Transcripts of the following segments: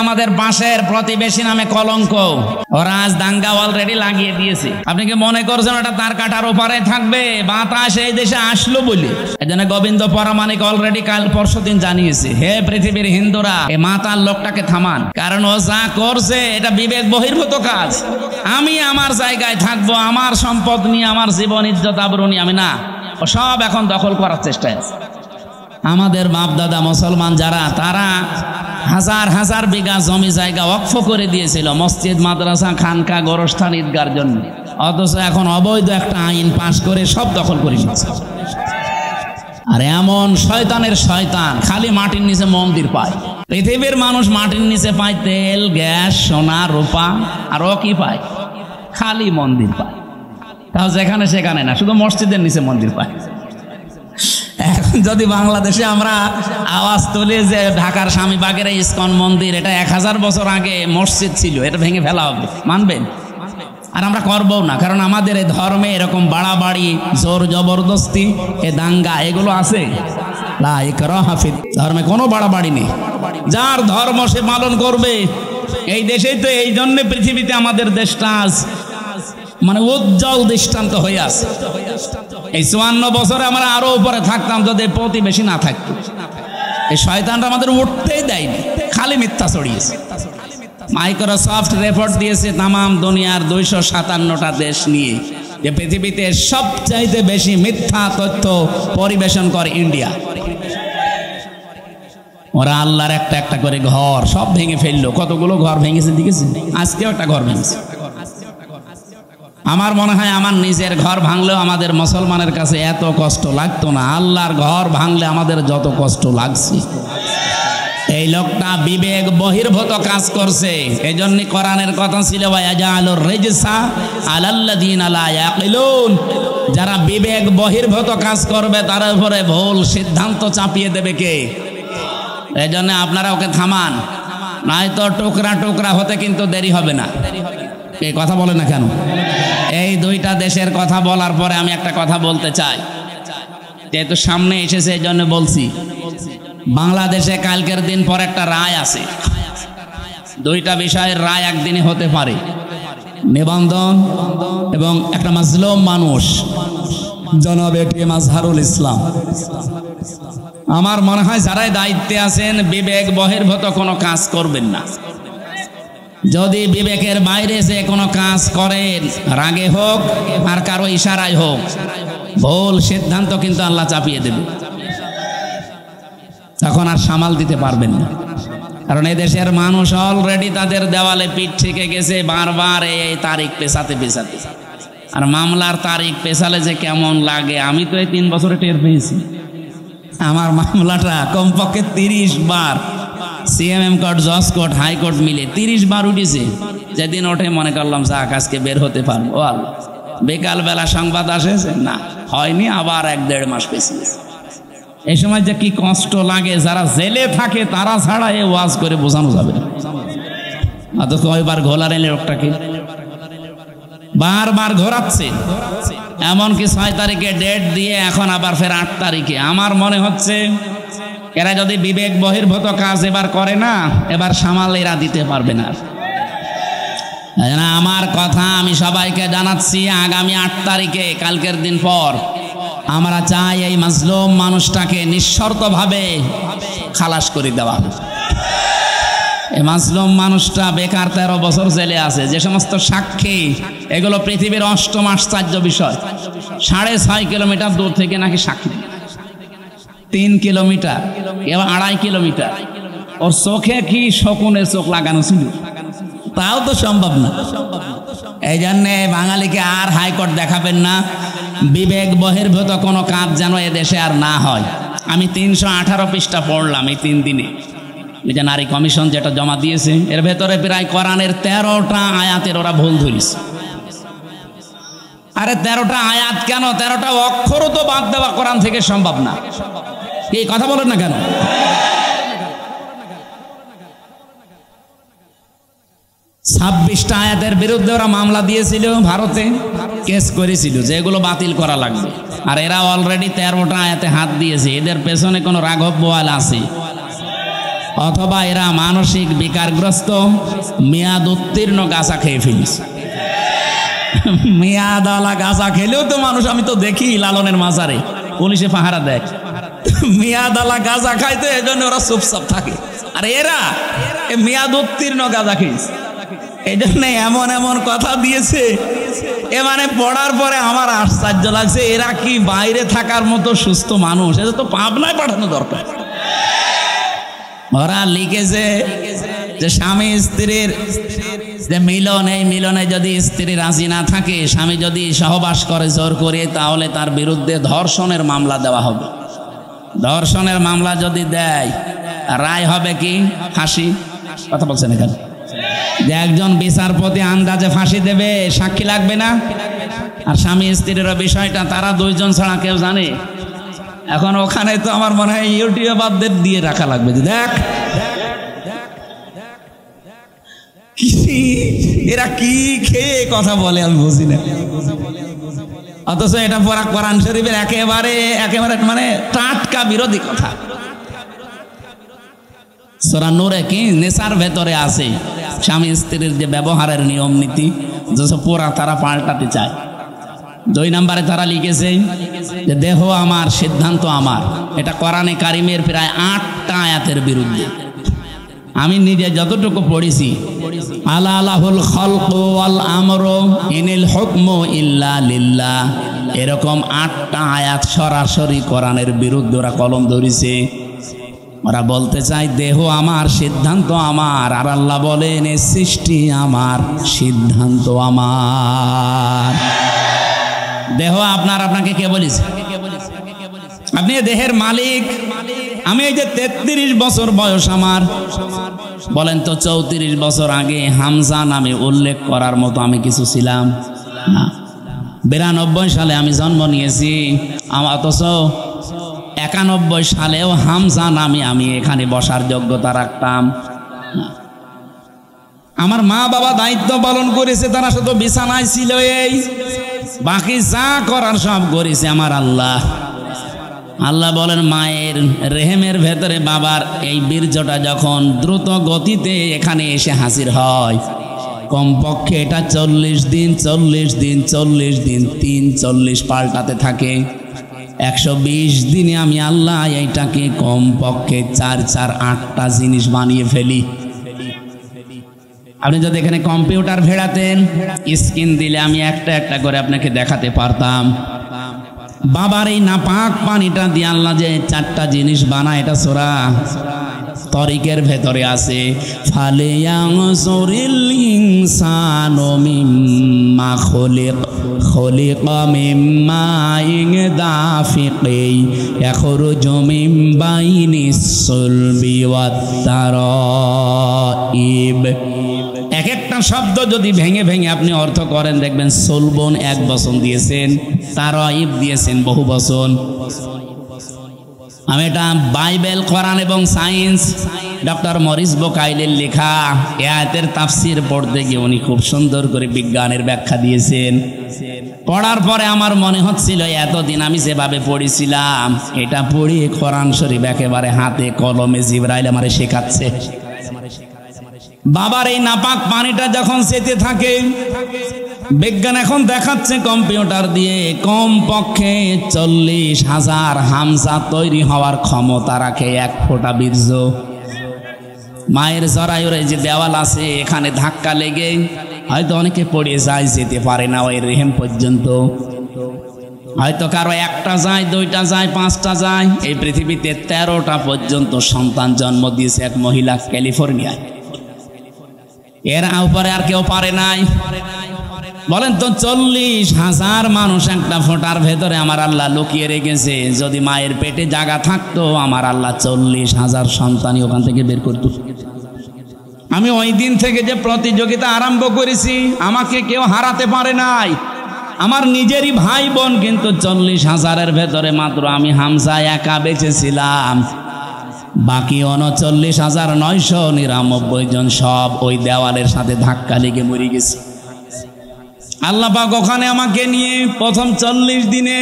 আমাদের পাশের প্রতিবেশী নামে কলঙ্ক। ওরা আজ দাঙ্গা অলরেডি লাগিয়ে দিয়েছে। আপনি কি মনে করছেন ওটা তার কাটার ওপারে থাকবে? বাতাস এই দেশে আসলো বলে। এজন্য গোবিন্দ পরামানিক অলরেডি কাল পরশুদিন জানিয়েছে, হে পৃথিবীর হিন্দুরা, এই মাতাল লোকটাকে থামান, কারণ ও যা করছে এটা বিবেক বহির্ভূত কাজ। আমি আমার জায়গায় থাকবো, আমার সম্পদ নিয়ে, আমার জীবন ইজ্জত আবরু নিয়ে আমি না, ও সব এখন দখল করার চেষ্টায় আছে। আমাদের বাপ দাদা মুসলমান যারা, তারা হাজার হাজার বিঘা জমি জায়গা ওয়াকফ করে দিয়েছিল মসজিদ, মাদ্রাসা, খানকা, গোরস্থান, ঈদগার জন্য। অথচ এখন অবৈধ একটা আইন পাশ করে সব দখল করে নিচ্ছে। আর এমন শয়তানের শয়তান খালি মাটির নিচে মন্দির পায়। পৃথিবীর মানুষ মাটির নিচে পায় তেল, গ্যাস, সোনা, রূপা, আর ও কি পায়? খালি মন্দির পায়। তাও যেখানে সেখানে না, শুধু মসজিদের নিচে মন্দির পায়। এখন যদি বাংলাদেশে আমরা আওয়াজ তুলি যে ঢাকার স্বামীবাগের ইসকন মন্দির, এটা 1000 বছর আগে মসজিদ ছিল, এটা ভেঙে ফেলা হবে, মানবেন? আর আমরা করবো না, কারণ আমাদের এই ধর্মে এরকম বাড়াবাড়ি, জোর জবরদস্তি, এ দাঙ্গা এগুলো আছে। লা ইকরাহা ফিদ, ধর্মে কোনো বাড়াবাড়ি নেই, যার ধর্ম সে পালন করবে। এই দেশেই তো এই জন্য পৃথিবীতে আমাদের দেশটা আজ মানে উজ্জ্বল দৃষ্টান্ত হয়ে আছে। এই 54 বছরে আমরা আরো উপরে থাকতাম যদি প্রতিবেশী না থাকতো। এই শয়তানরা আমাদের উঠতেই দেয়নি, খালি মিথ্যা ছড়িয়েছে। মাইক্রোসফট রিপোর্ট দিয়েছে তামাম দুনিয়ার 257টা দেশ নিয়ে, যে পৃথিবীতে সবচাইতে বেশি মিথ্যা তথ্য পরিবেশন করে ইন্ডিয়া। ওরা আল্লাহর একটা একটা করে ঘর সব ভেঙে ফেললো। কতগুলো ঘর ভেঙেছে দেখেছেন? আজকেও একটা ঘর ভেঙেছে। আমার মনে হয় আমার নিজের ঘর ভাঙলেও আমাদের মুসলমানের কাছে এত কষ্ট লাগতো না, আল্লাহর ঘর ভাঙলে আমাদের যত কষ্ট লাগছে। এই লোকটা বিবেক বহির্ভূত কাজ করছে। এই জন্য কোরআনের কথা ছিল, ওয়ায়াজালুর রিজসা আলাল্লাযিনা লা ইয়াকিলুন, যারা বিবেক বহির্ভূত কাজ করবে তার উপরে ভুল সিদ্ধান্ত চাপিয়ে দেবে কে? এই জন্য আপনারা ওকে থামান, নয়তো টুকরা টুকরা হতে কিন্তু দেরি হবে না। এই কথা বলে না কেন? এই দুইটা দেশের কথা বলার পরে আমি একটা কথা বলতে চাই, যেহেতু সামনে এসেছে এই জন্য বলছি। বাংলাদেশে কালকের দিন পর একটা রায় আছে, দুইটা বিষয়ের রায় একদিনে হতে পারে, নিবন্ধন এবং একটা মাজলুম মানুষ জনাব এটিএম আজহারুল ইসলাম। আমার মনে হয় যারাই দায়িত্বে আছেন বিবেক বহির্ভূত কোনো কাজ করবেন না। যদি বিবেকের বাইরে যে কোনো কাজ করেন, রাগে হোক আর কারো ইশারায় হোক, ভুল সিদ্ধান্ত কিন্তু আল্লাহ চাপিয়ে দেবে, তখন আর সামাল দিতে পারবেন না। কারণ এই দেশের মানুষ অলরেডি তাদের দেওয়ালে পিঠ থেকে গেছে বারবার এই তারিখ পেছাতে পেছাতে। আর মামলার তারিখ পেছালে যে কেমন লাগে, আমি তো এই 3 বছরে টের পেয়েছি। আমার মামলাটা কমপক্ষে 30 বার সিএমএম কোর্ট, জজ কোর্ট, হাইকোর্ট মিলে 30 বার উঠেছে। যেদিন ওঠে মনে করলাম যাক আজকে বের হতে পারবো। ও আল্লাহ, বিকালবেলা সংবাদ আসেছে না, হয়নি, আবার 1-1.5 মাস পেছিয়েছে। এই সময় যে কি কষ্ট লাগে, যারা জেলে থাকে তারা ছাড়া এ ওয়াজ করে বোঝানো যাবে না। অত কয়বার ঘোলার এলে লোকটাকে বারবার ঘোরাচ্ছে, এমনকি 6 তারিখে ডেট দিয়ে এখন আবার ফের 8 তারিখে। আমার মনে হচ্ছে এরা যদি বিবেক বহির্ভূত কাজ এবার করে না, এবার সামাল এরা দিতে পারবে না। আমার কথা আমি সবাইকে জানাচ্ছি, আগামী 8 তারিখে কালকের দিন পর আমরা চাই এই মাজলুম মানুষটাকে নিঃশর্তভাবে খালাস করে দেওয়া। এই মাজলুম মানুষটা বেকার 13 বছর জেলে আছে। যে সমস্ত সাক্ষী, এগুলো পৃথিবীর 8ম আশ্চর্য বিষয়। 6.5 কিলোমিটার দূর থেকে নাকি সাক্ষী, 3 কিলোমিটার, এবার 2.5 কিলোমিটার। ওর চোখে কি শকুনের চোখ লাগানো ছিল, তাও তো সম্ভব না। এই জন্যে বাঙালিকে আর হাইকোর্ট দেখাবেন না, বিবেক বহির্ভূত কোনো কাজ যেন এদেশে আর না হয়। আমি 318 পৃষ্ঠা পড়লাম এই 3 দিনে। এই যে নারী কমিশন যেটা জমা দিয়েছে, এর ভেতরে প্রায় কোরআনের 13টা আয়াতের ওরা ভুল ধরেছে। আরে 13টা আয়াত কেন, 13টা অক্ষরও তো বাদ দেওয়া কোরআন থেকে সম্ভব না। এই কথা বলেন না কেন? 26টা আয়াতের বিরুদ্ধে ওরা মামলা দিয়েছিল, ভারতে কেস করেছিল যে এগুলো বাতিল করা লাগবে। আর এরা অলরেডি 13টা আয়াতে হাত দিয়েছে। এদের পেছনে কোনো রাঘব বোয়াল আছে? অথবা এরা মানসিক বিকারগ্রস্ত, মেয়াদ উত্তীর্ণ গাঁজা খেয়ে ফেলিস। মেয়াদালা গাঁজা খেলেও তো মানুষ, আমি তো দেখি লালনের মাজারে পুলিশে পাহারা দেয়, মেয়াদালা গাঁজা খাইতে, এজন্য ওরা চুপচাপ থাকে। আর এরা মেয়াদ উত্তীর্ণ গাঁজা খেয়েছে, এই জন্য এমন এমন কথা দিয়েছে। এ মানে পড়ার পরে আমার আশ্চর্য লাগছে, এরা কি বাইরে থাকার মতো সুস্থ মানুষ? এটা তো পাবনায় পাঠানো দরকার। ওরা লিখেছে যে স্বামী স্ত্রীর যে মিলন, এই মিলনে যদি স্ত্রী রাজি না থাকে, স্বামী যদি সহবাস করে জোর করে, তাহলে তার বিরুদ্ধে ধর্ষণের মামলা দেওয়া হবে। ধর্ষণের মামলা যদি দেয়, রায় হবে কি? ফাঁসি। কথা বলছেন এখানে যে একজন বিচারপতি আন্দাজে ফাঁসি দেবে, সাক্ষী লাগবে না। আর স্বামী স্ত্রীর বিষয়টা তারা দুইজন ছাড়া কেউ জানে। এখন ওখানে তো আমার মনে হয় ইউটিউবারদের দিয়ে রাখা লাগবে, যে দেখ এরা কি খেয়ে কথা বলে আমি বুঝি না। অথচ এটা পড়া কোরআন শরীফের একেবারে একেবারে মানে টাটকা বিরোধী কথা। সূরা নূরে কি নেশার ভেতরে আছে স্বামী স্ত্রীর যে ব্যবহারের নিয়ম নীতি, যেসব পোড়া তারা পাল্টাতে চায়। 2 নম্বরে তারা লিখেছে যে দেহ আমার, সিদ্ধান্ত আমার। এটা কোরআনে কারিমের প্রায় 8টা আয়াতের বিরুদ্ধে। আমি নিজে যতটুকু পড়েছি, আলা লাহুল খালকু ওয়াল আমরু ইনিল হুকমু ইল্লা লিল্লাহ, এরকম 8টা আয়াত সরাসরি কোরআনের বিরুদ্ধে ওরা কলম ধরেছে। ওরা বলতে চায় দেহ আমার, সিদ্ধান্ত আমার। আর আল্লাহ বলেন এ সৃষ্টি আমার, সিদ্ধান্ত আমার। দেহ আপনার, আপনাকে কে বলেছে? আপনি দেহের মালিক। আমি এই যে 33 বছর বয়স আমার, বলেন তো 34 বছর আগে হামজা নামে উল্লেখ করার মতো আমি কিছু ছিলাম না। 92 সালে আমি জন্ম নিয়েছি, অথচ 91 সালেও হামজা নামে আমি এখানে বসার যোগ্যতা রাখতাম। আমার মা বাবা দায়িত্ব পালন করেছে, তারা শুধু বিছানায় ছিল, এই বাকি যা করার সব করেছে আমার আল্লাহ। আল্লাহ বলেন মায়ের রেহেমের ভেতরে বাবার এই বীর্যটা যখন দ্রুত গতিতে এখানে এসে হাজির হয়, কমপক্ষে এটা 40 দিন 40 দিন 40 দিন 40 পাল্টাতে থাকে। 120 দিনে আমি আল্লাহ এইটাকে কমপক্ষে 4-8টা জিনিস বানিয়ে ফেলি। আপনি যদি এখানে কম্পিউটার ভেড়াতেন, স্ক্রিন দিলে আমি একটা একটা করে আপনাকে দেখাতে পারতাম। বাবার এই নাপাক পানিটা দিয়ে আল্লাহ যে 4টা জিনিস বানায়, এটা সূরা তরিকের ভেতরে আছে। ফালিয়ানজুরিল ইনসানু মিম্মা খুলিকা মিম্মা দাফিকি ইয়াখরুজু মিন বাইনিস সুলবি ওয়াত তারাইব। এক একটা শব্দ যদি ভেঙে ভেঙে আপনি অর্থ করেন, দেখবেন সুলবন 1 বচন দিয়েছেন, তারাইব দিয়েছেন বহু বচন। আমি এটা বাইবেল, কোরআন এবং সায়েন্স, ডক্টর মরিস বোকাইলের লেখা এ আয়াতের তাফসির পড়তে গিয়ে উনি খুব সুন্দর করে বিজ্ঞানের ব্যাখ্যা দিয়েছেন। পড়ার পরে আমার মনে হচ্ছিল এতদিন আমি যেভাবে পড়েছিলাম, এটা পড়িয়ে কোরআন শরীফ একেবারে হাতে কলমে জিবরাইল আমারে শেখাচ্ছে। বাবার এই নাপাক পানিটা যখন যেতে থাকে, বিজ্ঞান এখন দেখাচ্ছে কম্পিউটার দিয়ে কমপক্ষে 40,000 হামজা তৈরি হওয়ার ক্ষমতা রাখে 1 ফোঁটা বীর্য। মায়ের জরায়ুর যে দেওয়াল আছে, এখানে ধাক্কা লেগে হয়তো অনেকে পড়ে যায়, যেতে পারে না ওই রেহেম পর্যন্ত। হয়তো কারো 1টা যায়, 2টা যায়, 5টা যায়। এই পৃথিবীতে 13টা পর্যন্ত সন্তান জন্ম দিয়েছে এক মহিলা ক্যালিফোর্নিয়ায়। এর উপরে আর কেউ পারে নাই। বলেন তো 40,000 মানুষ একটা ফোঁটার ভেতরে আমার আল্লাহ লুকিয়ে রেখেছে। যদি মায়ের পেটে জায়গা থাকতো, আমার আল্লাহ 40,000 সন্তানই ওখান থেকে বের করত। আমি ওই দিন থেকে যে প্রতিযোগিতা আরম্ভ করেছি, আমাকে কেউ হারাতে পারে নাই। আমার নিজেরই ভাই বোন, কিন্তু 40,000-এর ভেতরে মাত্র আমি হামজা একা বেঁচেছিলাম। বাকি 39,999 জন সব ওই দেওয়ালের সাথে ধাক্কা লেগে মরে গেছে। আল্লাহ পাক ওখানে আমাকে নিয়ে প্রথম 40 দিনে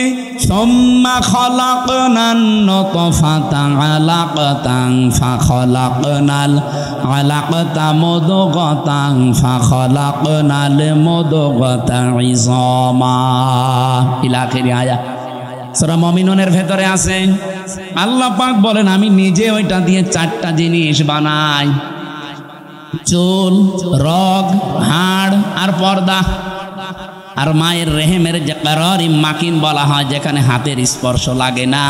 সুম্মা খালাকনান নুতফাতান আলাকাতান ফাখালাকনাল আলাকাতা মুদগাতান ফাখালাকনাল মুদগাতা ইযামা ইলা আখিরি আয়াত। সূরা মুমিনুনের ভেতরে আছে আল্লাহ পাক বলেন আমি নিজে ওইটা দিয়ে 4টা জিনিস বানাই, চুল, রগ, হাড় আর পর্দা। আর মায়ের রেহেমের যে কারারি মাকিন বলা হয়, যেখানে হাতের স্পর্শ লাগে না,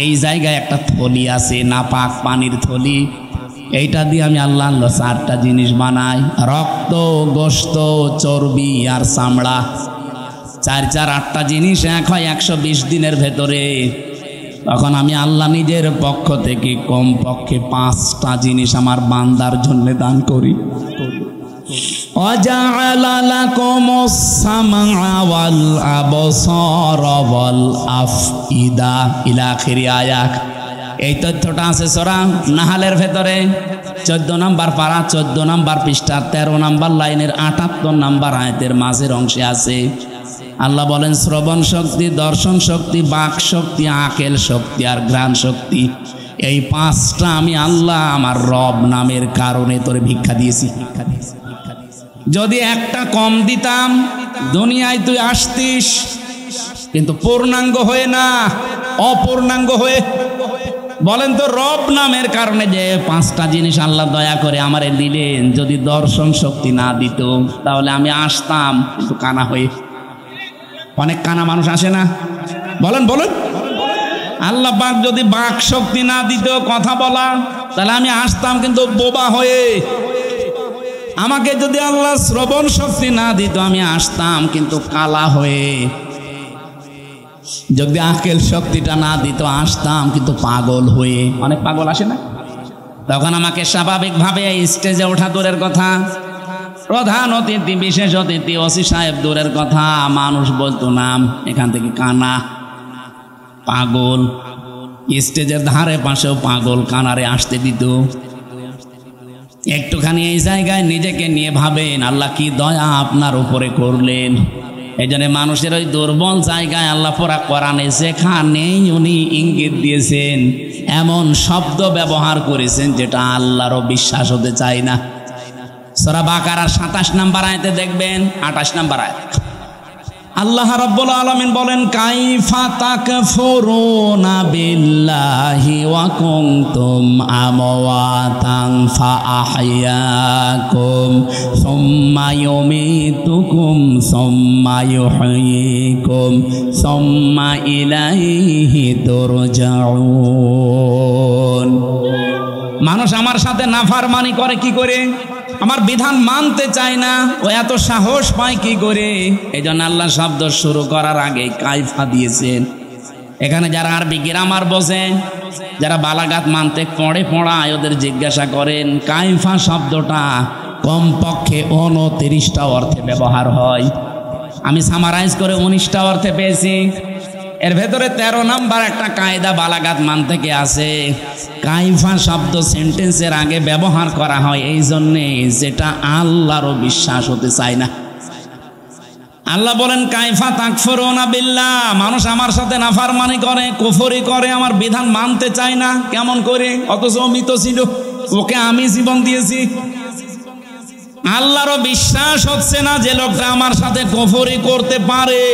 এই জায়গায় একটা থলি আছে, নাপাক পানির থলি। এইটা দিয়ে আমি আল্লাহ 4টা জিনিস বানাই, রক্ত, গোশত, চর্বি আর চামড়া। 4 4 8টা জিনিস এক হয় 120 দিনের ভেতরে। তখন আমি আল্লাহ নিজের পক্ষ থেকে কমপক্ষে 5টা জিনিস আমার বান্দার জন্য দান করি। وَجَعَلَ لَكُمُ السَّمْعَ وَالْأَبْصَارَ وَالْأَفْئِدَةَ ইলা আখিরি আয়াত। এই তথ্যটা আছে সূরা নাহালের ভেতরে 14 নম্বর পারা 14 নম্বর পৃষ্ঠা 13 নম্বর লাইনের 78 নম্বর আয়াতের মাঝের অংশে আছে। আল্লাহ বলেন শ্রবণ শক্তি, দর্শন শক্তি, বাক শক্তি, আকেল শক্তি আর ঘ্রাণ শক্তি, এই 5টা আমি আল্লাহ আমার রব নামের কারণে তোরে ভিক্ষা দিয়েছি। যদি একটা কম দিতাম দুনিয়ায় তুই আসতিস, কিন্তু পূর্ণাঙ্গ হয়ে না, অপূর্ণাঙ্গ হয়ে। বলেন তো রব নামের কারণে যে 5টা জিনিস আল্লাহ দয়া করে আমারে দিলেন, যদি দর্শন শক্তি না দিত তাহলে আমি আসতাম কিন্তু কানা হয়ে। অনেক কানা মানুষ আসে না, বলেন বলেন। আল্লাহ পাক যদি বাক শক্তি না দিত কথা বলা, তাহলে আমি আসতাম কিন্তু বোবা হয়ে। আমাকে যদি আল্লাহ শ্রবণ শক্তি না দিত আমি আসতাম কিন্তু কালা হয়ে। যদি আকেল শক্তিটা না দিত আসতাম কিন্তু পাগল হয়ে। অনেক পাগল আসে না, তখন আমাকে স্বাভাবিকভাবে স্টেজে ওঠা দূরের কথা, প্রধান অতিথি, বিশেষ অতিথি, ওসি সাহেব দূরের কথা, মানুষ বলতো নাম, এখান থেকে কানা, পাগল। স্টেজের ধারে পাশেও পাগল কানারে আসতে দিত। একটুখানি এই জায়গায় নিজেকে নিয়ে ভাবেন আল্লাহ কি দয়া আপনার উপরে করলেন। এই জন্য মানুষের ওই দুর্বল জায়গায় আল্লাহ পরা কোরআনে যেখানেই উনি ইঙ্গিত দিয়েছেন, এমন শব্দ ব্যবহার করেছেন যেটা আল্লাহরও বিশ্বাস হতে চায় না। সূরা বাকারার 27 নম্বর আয়াতে দেখবেন, 28 নম্বর আয়াত আল্লাহ রাব্বুল আলামিন বলেন কাইফা তাকফুরুনা বিল্লাহি ওয়া কুনতুম আমওয়াতান ফাআহইয়াকুম সুম্মা ইউমীতুকুম সুম্মা ইউহয়ীকুম সুম্মা ইলাইহি তুরজাউন। মানুষ আমার সাথে নাফরমানি করে কি করে? আমার বিধান মানতে চায় না, ও এত সাহস পায় কি করে? এই জন্য আল্লাহ শব্দ শুরু করার আগে কাইফা দিয়েছেন। এখানে যারা আরবি গ্রামার বোঝেন, যারা বালাগাত মানতে পড়ায়, ওদের জিজ্ঞাসা করেন কাইফা শব্দটা কমপক্ষে 29টা অর্থে ব্যবহার হয়। আমি সামারাইজ করে 19টা অর্থে পেয়েছি। এর ভেতরে 13 নম্বর একটা কায়দা বালাগাত মান থেকে আছে। কাইফা শব্দ সেন্টেন্সের আগে ব্যবহার করা হয় এই জন্যে যেটা আল্লাহরও বিশ্বাস হতে চায় না। আল্লাহ বলেন কাইফা তাকফুরুনা বিল্লাহ, মানুষ আমার সাথে নাফরমানি করে, কুফরি করে, আমার বিধান মানতে চায় না। কেমন করে? অথচ মৃত ছিল, ওকে আমি জীবন দিয়েছি। আল্লাহরও বিশ্বাস হচ্ছে না যে লোকটা আমার সাথে কুফরি করতে পারে,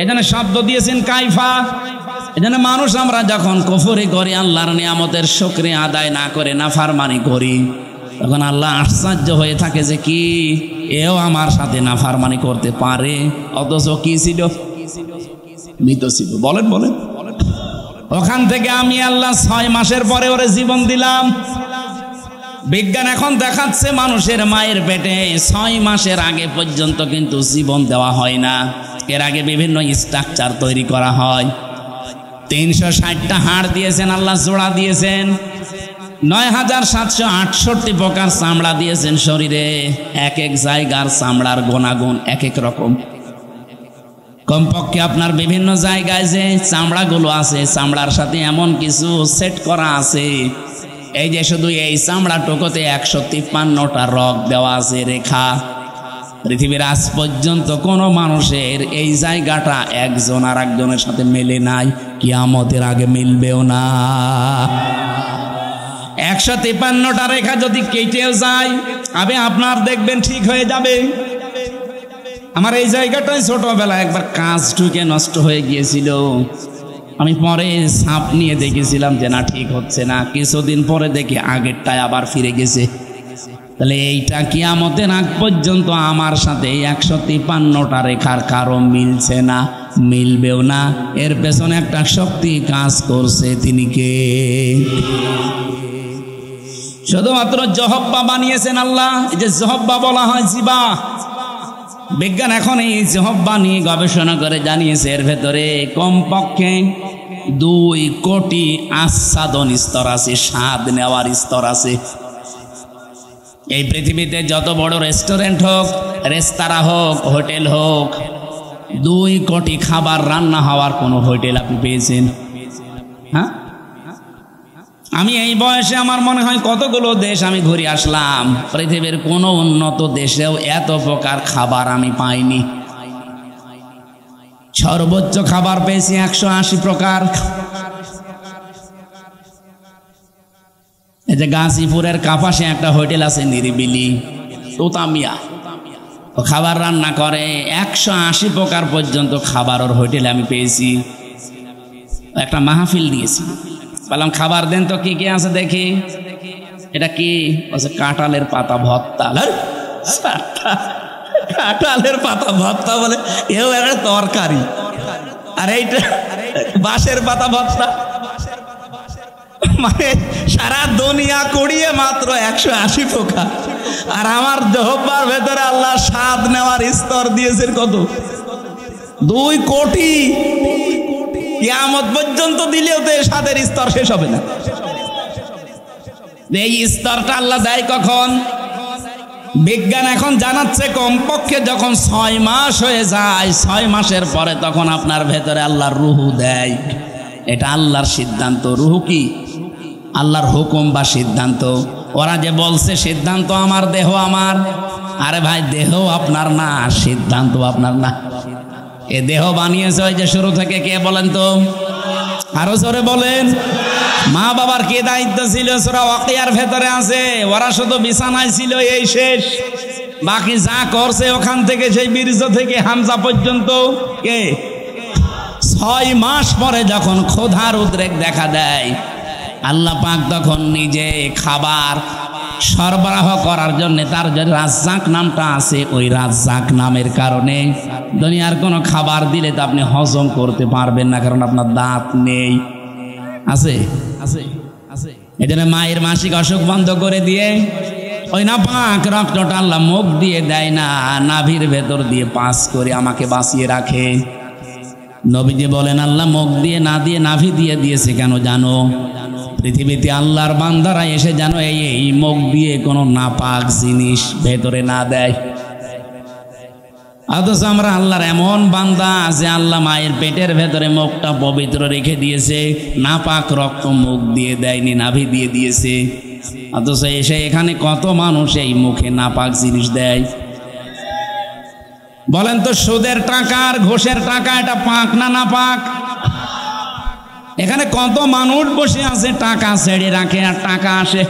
এখানে শব্দ দিয়েছেন কাইফা। এজন্য মানুষ আমরা যখন কুফরি করি, আল্লাহর নিয়ামতের শুকরিয়া আদায় না করে নাফরমানি করি, তখন আল্লাহ আশ্চর্য হয়ে থাকে যে কি এও আমার সাথে নাফরমানি করতে পারে, অথচ কি ছিল? মৃত ছিল। বলেন বলেন। ওখান থেকে আমি আল্লাহ 6 মাসের পরে ওরে জীবন দিলাম। বিজ্ঞান এখন দেখাচ্ছে মানুষের মায়ের পেটে 6 মাসের আগে পর্যন্ত কিন্তু জীবন দেওয়া হয় না। এর আগে বিভিন্ন স্ট্রাকচার তৈরি করা হয়। 360টা হাড় দিয়েছেন আল্লাহ, জোড়া দিয়েছেন, 9768 প্রকার চামড়া দিয়েছেন শরীরে। এক এক জায়গার চামড়ার গুণাগুণ এক এক রকম। কমপক্ষে আপনার বিভিন্ন জায়গায় যে চামড়াগুলো আছে, চামড়ার সাথে এমন কিছু সেট করা আছে, এই যে শুধু এই চামড়া টুকুতে 153টা রগ দেওয়া আছে, রেখা। পৃথিবীর আজ পর্যন্ত কোনো মানুষের এই জায়গাটা একজন আর একজনের সাথে মেলে নাই, কিয়ামতের আগে মিলবেও না। 153টা রেখা যদি কেটেও যায়, আপনার দেখবেন ঠিক হয়ে যাবে। আমার এই জায়গাটাই ছোটবেলা একবার কাজ ঢুকে নষ্ট হয়ে গিয়েছিল, আমি পরে সাপ নিয়ে দেখেছিলাম যে না ঠিক হচ্ছে না, কিছুদিন পরে দেখি আগেরটায় আবার ফিরে গেছে। তাহলে এইটা কিয়ামতের আগ পর্যন্ত আমার সাথে 153টা রেখার কারো মিলছে না, মিলবেও না। এর পেছনে একটা শক্তি কাজ করছে, তিনি কে? শুধুমাত্র জহব্বা বানিয়েছেন আল্লাহ। এই যে জহব্বা বলা হয় জিবা, বিজ্ঞান এখন এই জহব্বা নিয়ে গবেষণা করে জানিয়েছে এর ভেতরে কমপক্ষে 2 কোটি আস্বাদন স্তর আছে, স্বাদ নেওয়ার স্তর আছে। এই পৃথিবীতে যত বড় রেস্টুরেন্ট হোক, রেস্তোরাঁ হোক, হোটেল হোক, 2 কোটি খাবার রান্না হওয়ার কোনো হোটেল আপনি পেয়েছেন? হ্যাঁ, আমি এই বয়সে আমার মনে হয় কতগুলো দেশ আমি ঘুরে আসলাম, পৃথিবীর কোনো উন্নত দেশেও এত প্রকার খাবার আমি পাইনি। সর্বোচ্চ খাবার পেয়েছি 180 প্রকার। এই যে গাজীপুরের কাপাসে একটা হোটেল আছে নিরিবিলি, তোতামিয়া, ও খাবার রান্না করে 180 প্রকার পর্যন্ত খাবার ওর হোটেলে আমি পেয়েছি। একটা মাহফিল দিয়েছি, বললাম খাবার দেন তো কি কি আছে দেখি। এটা কি? কাঁঠালের পাতা ভর্তা। কাঁঠালের পাতা ভর্তা বলে, এও একটা তরকারি। আর এইটা বাঁশের পাতা ভর্তা, মানে সারা দুনিয়া কুড়িয়ে মাত্র 180 প্রকার। আর আমার জহব্বার ভেতরে আল্লাহ স্বাদ নেওয়ার স্তর দিয়েছেন কত? 2 কোটি। কিয়ামত পর্যন্ত দিলেও তো এই স্বাদের স্তর শেষ হবে না। এই স্তরটা আল্লাহ দেয় কখন? বিজ্ঞান এখন জানাচ্ছে কমপক্ষে যখন 6 মাস হয়ে যায়, 6 মাসের পরে তখন আপনার ভেতরে আল্লাহর রুহু দেয়। এটা আল্লাহর সিদ্ধান্ত। রুহু কি? আল্লাহর হুকুম বা সিদ্ধান্ত। ওরা যে বলছে সিদ্ধান্ত আমার, দেহ আমার, আরে ভাই দেহ আপনার না, সিদ্ধান্ত আপনার না। এ দেহ বানিয়েছে ওই যে শুরু থেকে কে বলেন তো? আরো জোরে বলেন। মা বাবার কি দায়িত্ব ছিল? সূরা ওয়াকিয়ার ভেতরে আছে, ওরা শুধু বিছানায় ছিল, এই শেষ। বাকি যা করছে ওখান থেকে, সেই বীর্য থেকে হামজা পর্যন্ত কে? 6 মাস পরে যখন ক্ষুধার উদ্রেক দেখা দেয়, আল্লাহ পাক তখন নিজে খাবার সরবরাহ করার জন্য, তার যে রাজ্জাক নামটা আছে, ওই রাজ্জাক নামের কারণে দুনিয়ার কোনো খাবার দিলে তো আপনি হজম করতে পারবেন না, কারণ আপনার দাঁত নেই। আছে আছে আছে। এই জন্য মায়ের মাসিক অসুখ বন্ধ করে দিয়ে ওই না পাক রক্তটা আল্লাহ মুখ দিয়ে দেয় না, নাভির ভেতর দিয়ে পাস করে আমাকে বাঁচিয়ে রাখে। নবীজি বলেন আল্লাহ মুখ দিয়ে না দিয়ে নাভি দিয়ে দিয়েছে কেন জানো? পৃথিবীতে আল্লাহর বান্দারা এসে যেন এই মুখ দিয়ে কোনো নাপাক জিনিস ভেতরে না দেয়। অথচ আমরা আল্লাহর এমন বান্দা যে আল্লাহ মায়ের পেটের ভেতরে মুখটা পবিত্র রেখে দিয়েছে, নাপাক রক্ত মুখ দিয়ে দেয়নি, নাভি দিয়ে দিয়েছে। অথচ এসে এখানে কত মানুষ এই মুখে নাপাক জিনিস দেয়। বলেন তো, সুদের টাকা আর ঘুষের টাকা এটা পাক না নাপাক? এখানে কত মানুষ বসে আছে, টাকা ছেড়ে রাখে আর টাকা আসে।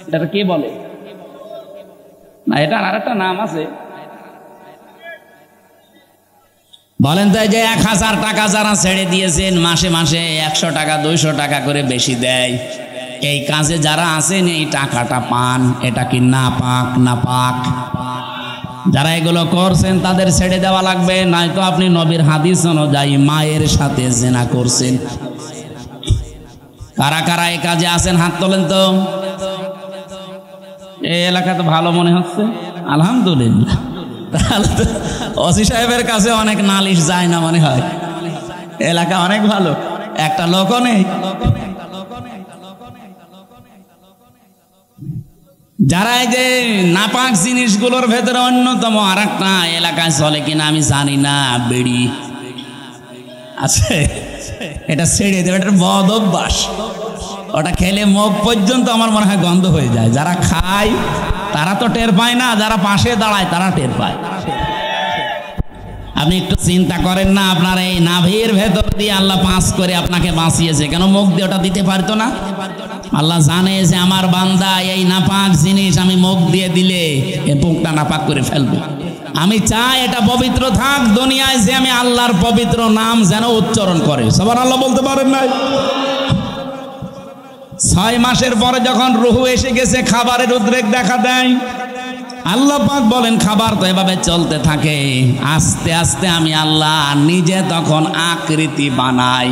এটা কি বলে না? এটার আর একটা নাম আছে। বলেন তো, এই যে 1000 টাকা যারা ছেড়ে দিয়েছেন, মাসে মাসে 100 টাকা 200 টাকা করে বেশি দেয়, এই কাজে যারা আছেন এই টাকাটা পান, এটা কি নাপাক? নাপাক। যারা এগুলো করছেন তাদের ছেড়ে দেওয়া লাগবে, নয়তো আপনি নবীর হাদিস অনুযায়ী মায়ের সাথে জিনা করছেন। কারা কারা এই কাজে আছেন হাত তোলেন তো। এই এলাকা তো ভালো মনে হচ্ছে, আলহামদুলিল্লাহ। তাহলে তো ওসি সাহেবের কাছে অনেক নালিশ যায় না মনে হয়, এলাকা অনেক ভালো, একটা লোকও নেই। যারা এই যে নাপাক জিনিসগুলোর ভেতরে অন্যতম আর একটা এলাকায় চলে কিনা আমি জানি না, বিড়ি আছে, এটা ছেড়ে দেবে, এটা বদ অভ্যাস। ওটা খেলে মুখ পর্যন্ত আমার মনে হয় গন্ধ হয়ে যায়। যারা খায় তারা তো টের পায় না, যারা পাশে দাঁড়ায় তারা টের পায়। আপনি একটু চিন্তা করেন না, আপনার এই নাভির ভেতর দিয়ে আল্লাহ পাস করে আপনাকে বাঁচিয়েছে, কেন মুখ দিয়ে ওটা দিতে পারতো না? আল্লাহ জানে যে আমার বান্দা এই নাপাক জিনিস আমি মুখ দিয়ে দিলে এই মুখটা নাপাক করে ফেলবে। আমি চাই এটা পবিত্র থাক দুনিয়ায়, যে আমি আল্লাহর পবিত্র নাম যেন উচ্চারণ করে। সুবহানাল্লাহ বলতে পারেন নাই? 6 মাসের পরে যখন রুহু এসে গেছে, খাবারের উদ্রেক দেখা দেয়। আল্লাহ পাক বলেন খাবার তো এভাবে চলতে থাকে, আস্তে আস্তে আমি আল্লাহ নিজে তখন আকৃতি বানাই।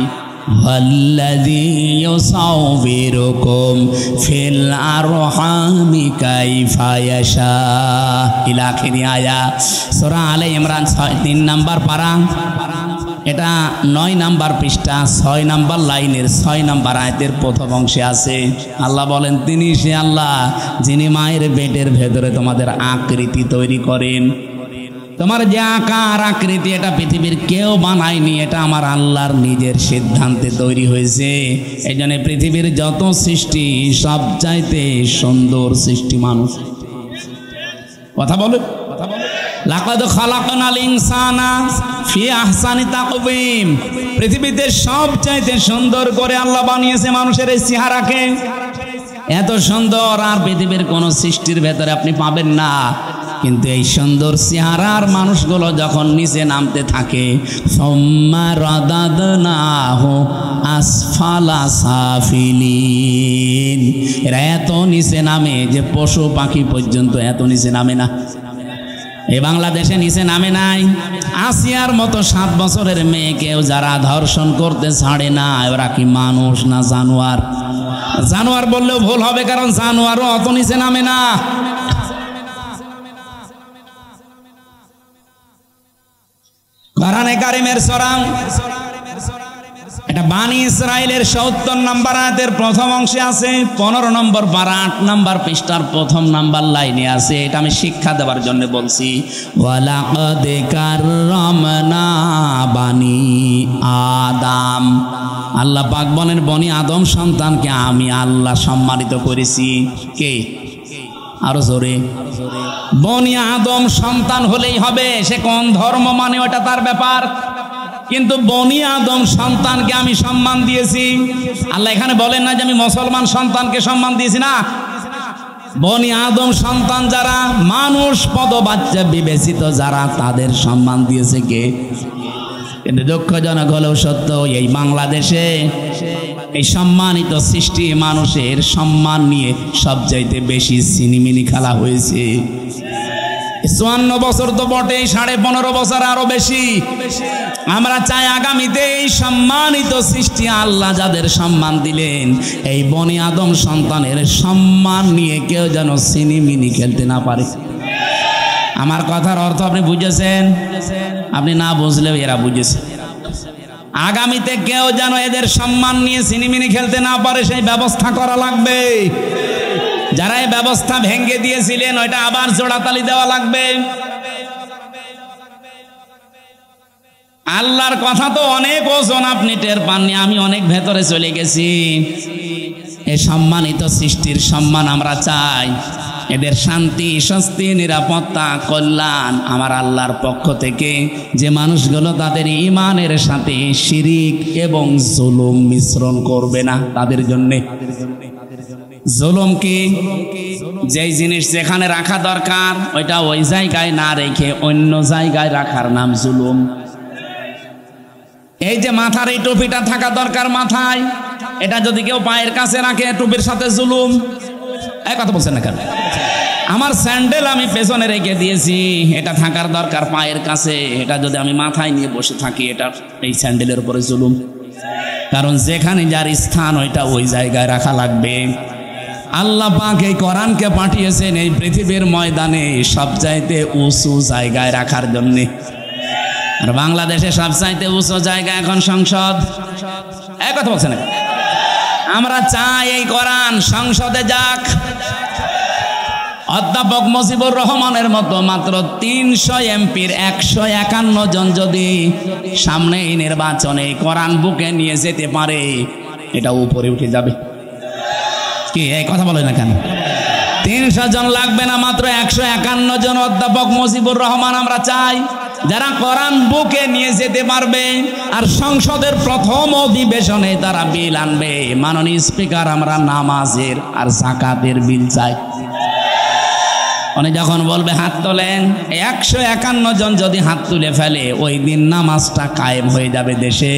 ওয়াল্লাযী ইউসাউবিরুকুম ফিল আরহামি কাইফা ইয়াশা ইলা আখিরি আয়াত, সূরা আলে ইমরান 3 নাম্বার পারা, এটা 9 নাম্বার পৃষ্ঠা 6 নাম্বার লাইনের 6 নাম্বার আয়াতের প্রথম অংশে আছে। আল্লাহ বলেন তিনি সে আল্লাহ যিনি মায়ের পেটের ভেতরে তোমাদের আকৃতি তৈরি করেন। তোমার যে আকার আকৃতি এটা পৃথিবীর কেউ বানায়নি, এটা আমার আল্লাহর নিজের সিদ্ধান্তে তৈরি হয়েছে। এই জন্য পৃথিবীর যত সৃষ্টি সবচাইতে সুন্দর সৃষ্টি মানুষ। কথা বলে লাকাদ খালাকনাল ইনসানা ফি আহসানি তাকওয়িম, পৃথিবীতে সবচাইতে সুন্দর করে আল্লাহ বানিয়েছে মানুষের এই চেহারাকে। এত সুন্দর আর পৃথিবীর কোন সৃষ্টির ভেতরে আপনি পাবেন না। কিন্তু এই সুন্দর চেহারার মানুষগুলো যখন নিচে নামতে থাকে, সুম্মা রাদাদনাহু আসফালা সাফিলিন, এরা এত নিচে নামে যে পশু পাখি পর্যন্ত এত নিচে নামে না। এই বাংলাদেশে নিচে নামে নাই। আসিয়ার মতো 7 বছরের মেয়েকেও যারা ধর্ষণ করতে ছাড়ে না, ওরা কি মানুষ না জানোয়ার? জানোয়ার বললেও ভুল হবে, কারণ জানোয়ারও অত নিচে নামে না। কোরআনে কারিমের সূরা এটা বানি ইসরাইলের ৭০ নম্বর আয়াতের প্রথম অংশে আছে, 15 নম্বর পারা 8 নম্বর পৃষ্ঠার প্রথম নাম্বার লাইনে আছে। এটা আমি শিক্ষা দেওয়ার জন্য বলছি। ওয়ালাকাদ কাররামনা বানি আদম, আল্লাহ পাক বলেন বনি আদম সন্তানকে আমি আল্লাহ সম্মানিত করেছি। কে? আরো জোরে। বনি আদম সন্তান হলেই হবে, সে কোন ধর্ম মানে ওটা তার ব্যাপার, কিন্তু বনি আদম সন্তানকে আমি সম্মান দিয়েছি। আল্লাহ এখানে বলেন না যে আমি মুসলমান সন্তানকে সম্মান দিয়েছি, না। বনি আদম সন্তান যারা মানুষ পদবাচ্চা বিবেচিত যারা, তাদের সম্মান দিয়েছে কে? কিন্তু দুঃখজনক হলেও সত্য, এই বাংলাদেশে এই সম্মানিত সৃষ্টি মানুষের সম্মান নিয়ে সবচাইতে বেশি সিনিমিনি খেলা হয়েছে। 54 বছর তো বটেই, 15.5 বছর আরো বেশি। আমরা চাই আগামীতে এই সম্মানিত সৃষ্টি আল্লাহ যাদের সম্মান দিলেন, এই বনি আদম সন্তানের সম্মান নিয়ে কেউ যেন সিনিমিনি খেলতে না পারে। আমার কথার অর্থ আপনি বুঝেছেন? আপনি না বুঝলেও এরা বুঝেছে। আগামীতে কেউ যেন এদের সম্মান নিয়ে সিনিমিনি খেলতে না পারে, সেই ব্যবস্থা করা লাগবে। যারা এই ব্যবস্থা ভেঙে দিয়েছিলেন ওইটা আবার জোড়াতালি দেওয়া লাগবে। আল্লাহর কথা তো অনেক ওজন, আপনি টের পাননি, আমি অনেক ভেতরে চলে গেছি। এই সম্মানিত সৃষ্টির সম্মান আমরা চাই, এদের শান্তি স্বস্তি নিরাপত্তা কল্যাণ আমার আল্লাহর পক্ষ থেকে। যে মানুষগুলো তাদের ঈমানের সাথে শিরিক এবং জুলুম মিশ্রণ করবে না, তাদের জন্যে। জুলুম কি? যেই জিনিস যেখানে রাখা দরকার ওইটা ওই জায়গায় না রেখে অন্য জায়গায় রাখার নাম জুলুম। এই যে মাথার এই টুপিটা থাকা দরকার মাথায়, এটা যদি কেউ পায়ের কাছে রাখে টুপির সাথে জুলুম। এই কথা বলছেন না কেন? আমার স্যান্ডেল আমি পেছনে রেখে দিয়েছি, এটা থাকার দরকার পায়ের কাছে, এটা যদি আমি মাথায় নিয়ে বসে থাকি, এটা এই স্যান্ডেলের উপরে জুলুম। কারণ যেখানে যার স্থান ওইটা ওই জায়গায় রাখা লাগবে। আল্লাহ পাক এই কোরআনকে পাঠিয়েছেন এই পৃথিবীর ময়দানে সবচাইতে উঁচু জায়গায় রাখার জন্য। আর বাংলাদেশে সবচাইতে উঁচু জায়গা এখন সংসদ। এক কথা বলছেন না? আমরা চাই এই কোরআন সংসদে যাক। অধ্যাপক মুজিবুর রহমানের মতো মাত্র 300 এমপির 151 জন যদি সামনে এই নির্বাচনে কোরআন বুকে নিয়ে যেতে পারে, এটা উপরে উঠে যাবে। কি এই কথা বলে না কেন? 300 জন লাগবে না, মাত্র 151 জন অধ্যাপক মুজিবুর রহমান আমরা চাই, যারা কোরআন বুকে নিয়ে যেতে পারবে আর সংসদের প্রথম অধিবেশনে তারা বিল আনবে। মাননীয় স্পিকার, আমরা নামাজের আর যাকাতের বিল চাই। উনি যখন বলবে হাত তোলেন, 151 জন যদি হাত তুলে ফেলে ওই দিন নামাজটা কায়েম হয়ে যাবে দেশে,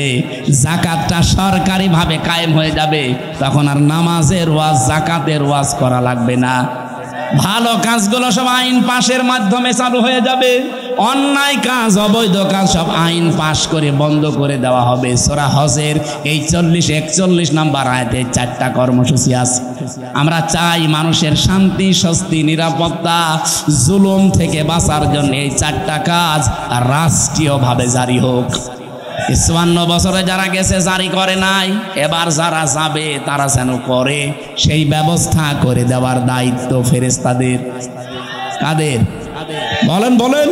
যাকাতটা সরকারিভাবে কায়েম হয়ে যাবে, তখন আর নামাজের ওয়াজ যাকাতের ওয়াজ করা লাগবে না। ভালো কাজগুলো সব আইন পাশের মাধ্যমে চালু হয়ে যাবে, অন্যায় কাজ অবৈধ কাজ সব আইন পাশ করে বন্ধ করে দেওয়া হবে। সূরা হজের এই 40-41 নম্বর আয়াতে 4টা কর্মসূচি আছে। আমরা চাই মানুষের শান্তি, স্বস্তি, নিরাপত্তা, জুলুম থেকে বাঁচার জন্য এই 4টা কাজ রাষ্ট্রীয়ভাবে জারি হোক। 54 বছরে যারা গেছে জারি করে নাই, এবার যারা যাবে তারা যেন করে, সেই ব্যবস্থা করে দেওয়ার দায়িত্ব ফেরেশতাদের। কাদের? বলেন বলেন।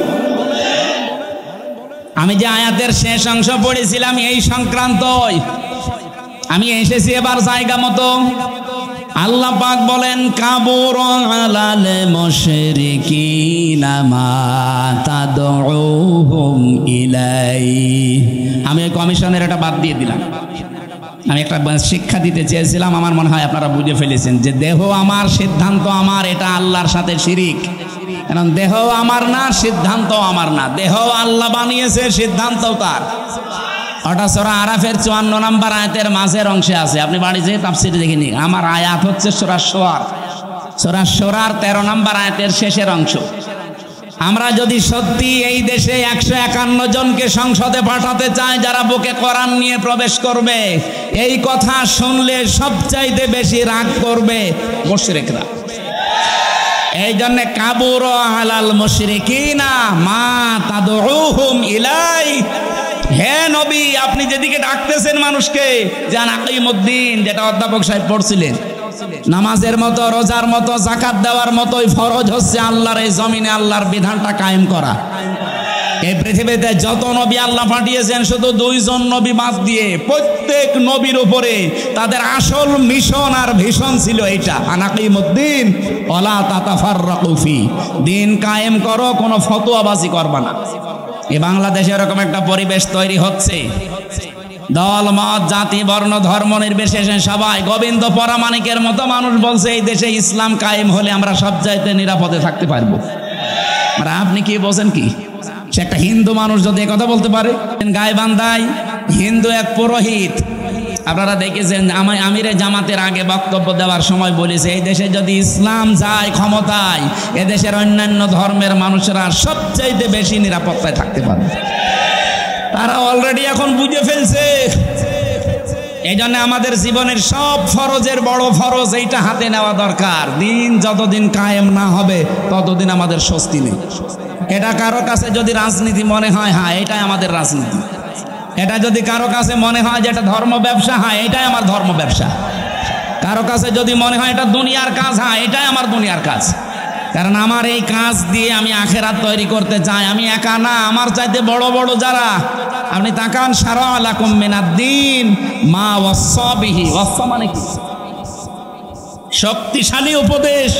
আমি যে আয়াতের শেষ অংশ পড়েছিলাম এই সংক্রান্তই আমি এসেছি এবার জায়গা মতো। আল্লাহ পাক বলেন, কাবুর আলাল মুশরিকিনা মা তাদউহুম ইলাই। আমি এই কমিশনের এটা বাদ দিয়ে দিলাম। আমি একটা শিক্ষা দিতে চেয়েছিলাম, আমার মনে হয় আপনারা বুঝে ফেলেছেন যে দেহ আমার, সিদ্ধান্ত আমার, এটা আল্লাহর সাথে শিরিক। কারণ দেহ আমার না, সিদ্ধান্ত আমার না। দেহ আল্লাহ বানিয়েছে, সিদ্ধান্তও তার। ওটা সূরা আরাফের 54 নম্বর আয়াতের মাঝের অংশে আছে, আপনি বাড়ি যেয়ে তাফসীর দেখে নিন। আমার আয়াত হচ্ছে সূরা শুআরা, সূরা শুআরার 13 নম্বর আয়াতের শেষের অংশ। আমরা যদি সত্যি এই দেশে 151 জনকে সংসদে পাঠাতে চাই যারা বুকে কোরআন নিয়ে প্রবেশ করবে, এই কথা শুনলে সবচাইতে বেশি রাগ করবে মুশরিকরা। এই জন্য কাবুর আলাল মুশরিকিনা মা তাদউহুম ইলাই। হে নবী, আপনি যেদিকে ডাকতেছেন মানুষকে, যান আকিমুদ্দিন, যেটা অধ্যাপক সাহেব পড়ছিলেন, নামাজের মতো, রোজার মতো, যাকাত দেওয়ার মতোই ফরজ হচ্ছে আল্লাহর এই জমিনে আল্লাহর বিধানটা কায়েম করা। এই পৃথিবীতে যত নবী আল্লাহ পাঠিয়েছেন, শুধু 2 জন নবী বাদ দিয়ে প্রত্যেক নবীর উপরে তাদের আসল মিশন আর ভিশন ছিল এইটা, আনাকিমুদ্দিন ওয়ালা তাতাফাররাকু ফি। দিন কায়েম করো, কোনো ফতোয়াবাজি করবা না। এই বাংলাদেশে এরকম একটা পরিবেশ তৈরি হচ্ছে, দল মত জাতি বর্ণ ধর্ম নির্বিশেষে সবাই গোবিন্দ পরামানিকের মতো মানুষ বলছে এই দেশে ইসলাম কায়েম হলে আমরা সব চাইতে নিরাপদে থাকতে পারবো। আর আপনি কি বলছেন? কি সে একটা হিন্দু মানুষ যদি কথা বলতে পারে? গাইবান্ধায় হিন্দু এক পুরোহিত, আপনারা দেখেছেন, আমিরে জামাতের আগে বক্তব্য দেওয়ার সময় বলেছে এই দেশে যদি ইসলাম যায় ক্ষমতায়, এদেশের অন্যান্য ধর্মের মানুষেরা সবচাইতে বেশি নিরাপত্তায় থাকতে পারবে। তারা অলরেডি এখন বুঝে ফেলছে। এই জন্য আমাদের জীবনের সব ফরজের বড় ফরজ এইটা হাতে নেওয়া দরকার। দিন যতদিন কায়েম না হবে ততদিন আমাদের স্বস্তি নেই। এটা কারো কাছে যদি রাজনীতি মনে হয়, হ্যাঁ এটাই আমাদের রাজনীতি। এটা যদি কারো কাছে মনে হয় যে এটা ধর্ম ব্যবসা, হ্যাঁ এটাই আমার ধর্ম ব্যবসা। কারো কাছে যদি মনে হয় এটা দুনিয়ার কাজ, হ্যাঁ এটাই আমার দুনিয়ার কাজ। কারণ আমার এই কাজ দিয়ে আমি আখেরাত তৈরি করতে চাই। আমি একা না, আমার চাইতে বড় বড় যারা, আপনি তাকান, শারা লাকুম মিনাদ্দিন মা ওয়াসা বিহি। ওয়াসা মানে কি? শক্তিশালী উপদেশ।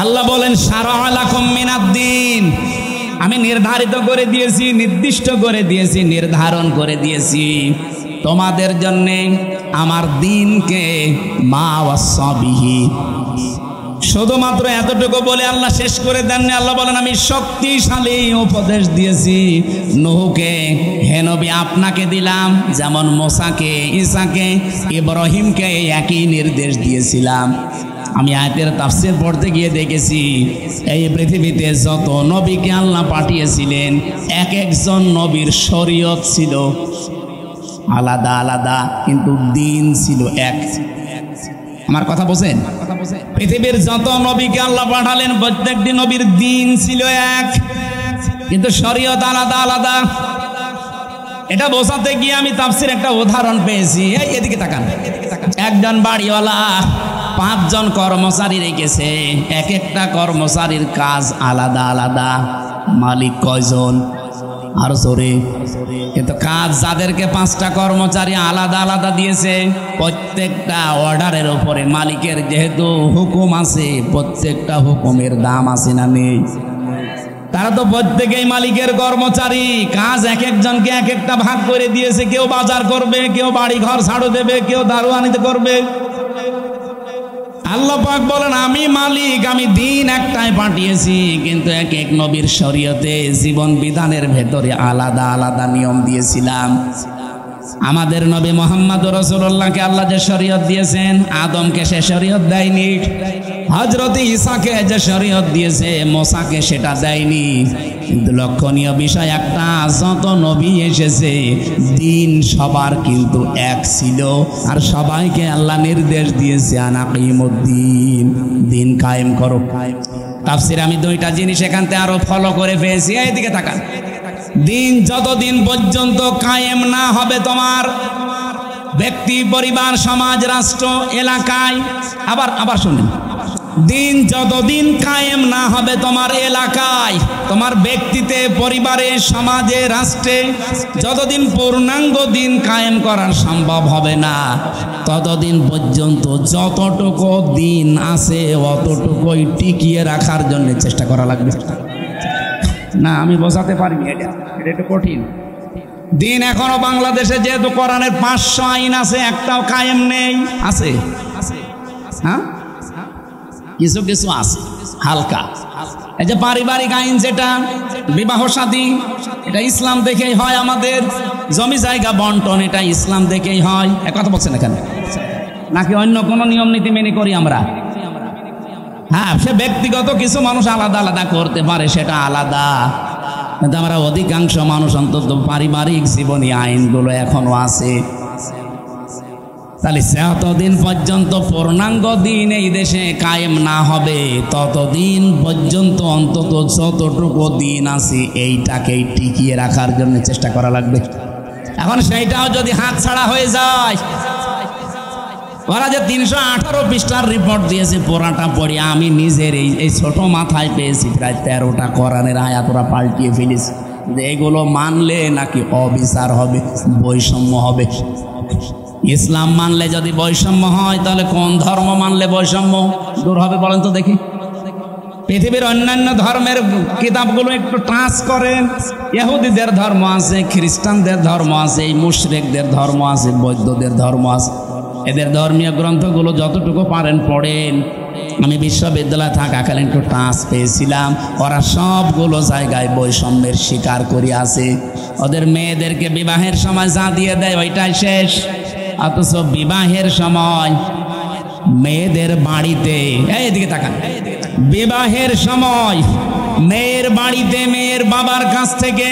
আল্লাহ বলেন শারা লাকুম মিনাদ্দিন, আমি নির্ধারিত করে দিয়েছি, নির্দিষ্ট করে দিয়েছি, নির্ধারণ করে দিয়েছি তোমাদের জন্য আমার দিনকে, মা ওয়াসা বিহি। শুধুমাত্র এতটুকু বলে আল্লাহ শেষ করে দেননি। আল্লাহ বলেন আমি শক্তিশালী উপদেশ দিয়েছি নূহকে। হে নবী, আপনাকে দিলাম যেমন মুসাকে, ঈসাকে, ইব্রাহিমকে একই নির্দেশ দিয়েছিলাম। আমি আয়াতের তাফসীর পড়তে গিয়ে দেখেছি এই পৃথিবীতে যত নবীকে আল্লাহ পাঠিয়েছিলেন, এক একজন নবীর শরীয়ত ছিল আলাদা আলাদা, কিন্তু দিন ছিল এক। আমার কথা বোঝেন? পৃথিবীর যত নবীকে আল্লাহ পাঠালেন প্রত্যেকটি নবীর দিন ছিল এক, কিন্তু শরীয়ত আলাদা আলাদা। এটা বোঝাতে গিয়ে আমি তাফসীর একটা উদাহরণ পেয়েছি। এই এদিকে তাকান। একজন বাড়িওয়ালা 5 জন কর্মচারী রেখেছে, এক একটা কর্মচারীর কাজ আলাদা আলাদা। মালিক কয়জন? আর জোরে। কিন্তু কাজ যাদেরকে 5টা কর্মচারী আলাদা আলাদা দিয়েছে, প্রত্যেকটা অর্ডারের উপরে মালিকের যেহেতু হুকুম আছে, প্রত্যেকটা হুকুমের দাম আছে না নেই? তারা তো প্রত্যেকেই মালিকের কর্মচারী, কাজ এক একজনকে এক একটা ভাগ করে দিয়েছে। কেউ বাজার করবে, কেউ বাড়ি ঘর ঝাড়ু দেবে, কেউ দারোয়ানিতে করবে। আল্লাহ পাক বলেন আমি মালিক, আমি দিন একটাই পাঠিয়েছি, কিন্তু এক এক নবীর শরীয়তে জীবন বিধানের ভেতরে আলাদা আলাদা নিয়ম দিয়েছিলাম। আমাদের নবী মুহাম্মদ রাসূলুল্লাহকে আল্লাহ যে শরীয়ত দিয়েছেন, আদমকে সে শরীয়ত দেয়নি। হযরত ঈসাকে যে শরীয়ত দিয়েছে, মুসাকে সেটা দেয়নি। কিন্তু লক্ষণীয় বিষয় একটা, যত নবী এসেছে দিন সবার কিন্তু এক ছিল, আর সবাইকে আল্লাহ নির্দেশ দিয়েছে আনাকিমুদ্দিন, দিন কায়েম করো। তাফসীরে আমি 2টা জিনিস এখান থেকে আরো ফলো করে পেয়েছি। এইদিকে তাকান, দিন যতদিন পর্যন্ত কায়েম না হবে তোমার ব্যক্তি, পরিবার, সমাজ, রাষ্ট্র, এলাকায়, আবার শুনুন, দিন যতদিন কায়েম না হবে তোমার এলাকায়, তোমার ব্যক্তিতে, পরিবারে, সমাজে, রাষ্ট্রে, যতদিন পূর্ণাঙ্গ দিন কায়েম করা সম্ভব হবে না, ততদিন পর্যন্ত যতটুকু দিন আছে অতটুকুই টিকিয়ে রাখার জন্য চেষ্টা করা লাগবে। না আমি বোঝাতে পারিনি, এটা একটু কঠিন। দিন এখনো বাংলাদেশে যেহেতু কোরআনের 500 আইন আছে, একটাও কায়েম নেই। আছে, হ্যাঁ কিছু কিছু আছে হালকা। এই যে পারিবারিক আইন, যেটা বিবাহ শাদী, এটা ইসলাম দেখেই হয়। আমাদের জমি জায়গা বন্টন, এটা ইসলাম দেখেই হয়। এক কথা বলছেন এখানে, নাকি অন্য কোনো নিয়ম নীতি মেনে করি আমরা? হ্যাঁ, সে ব্যক্তিগত কিছু মানুষ আলাদা আলাদা করতে পারে, সেটা আলাদা। কিন্তু আমরা অধিকাংশ মানুষ অন্তত পারিবারিক জীবনী আইনগুলো এখনো আছে। তাহলে যতদিন পর্যন্ত পূর্ণাঙ্গ দিন এই দেশে কায়েম না হবে, ততদিন পর্যন্ত অন্তত যতটুকু দিন আছে এইটাকেই টিকিয়ে রাখার জন্য চেষ্টা করা লাগবে। এখন সেইটাও যদি হাত ছাড়া হয়ে যায়, ওরা যে 318 পৃষ্ঠার রিপোর্ট দিয়েছে, পুরাটা পড়ি আমি নিজের এই ছোট মাথায় পেয়েছি প্রায় 13টা কোরআনের আয়াত ওরা পাল্টিয়ে ফেলেছে। এগুলো মানলে নাকি অবিচার হবে, বৈষম্য হবে। ইসলাম মানলে যদি বৈষম্য হয়, তাহলে কোন ধর্ম মানলে বৈষম্য দূর হবে বলেন তো দেখি? পৃথিবীর অন্যান্য ধর্মের কিতাবগুলো একটু টাচ করেন। ইহুদিদের ধর্ম আছে, খ্রিস্টানদের ধর্ম আছে, মুশরিকদের ধর্ম আছে, বৌদ্ধদের ধর্ম আছে। এদের ধর্মীয় গ্রন্থগুলো যতটুকু পারেন পড়েন। আমি বিশ্ববিদ্যালয়ে থাকাকালীন একটু টাচ পেয়েছিলাম, ওরা সবগুলো জায়গায় বৈষম্যের শিকার করে আছে। ওদের মেয়েদেরকে বিবাহের সময় যা দিয়ে দেয় ওইটাই শেষ, অথচ বিবাহের সময় মেয়েদের বাড়িতে, এইদিকে তাকান, বিবাহের সময় মেয়ের বাড়িতে মেয়ের বাবার কাছ থেকে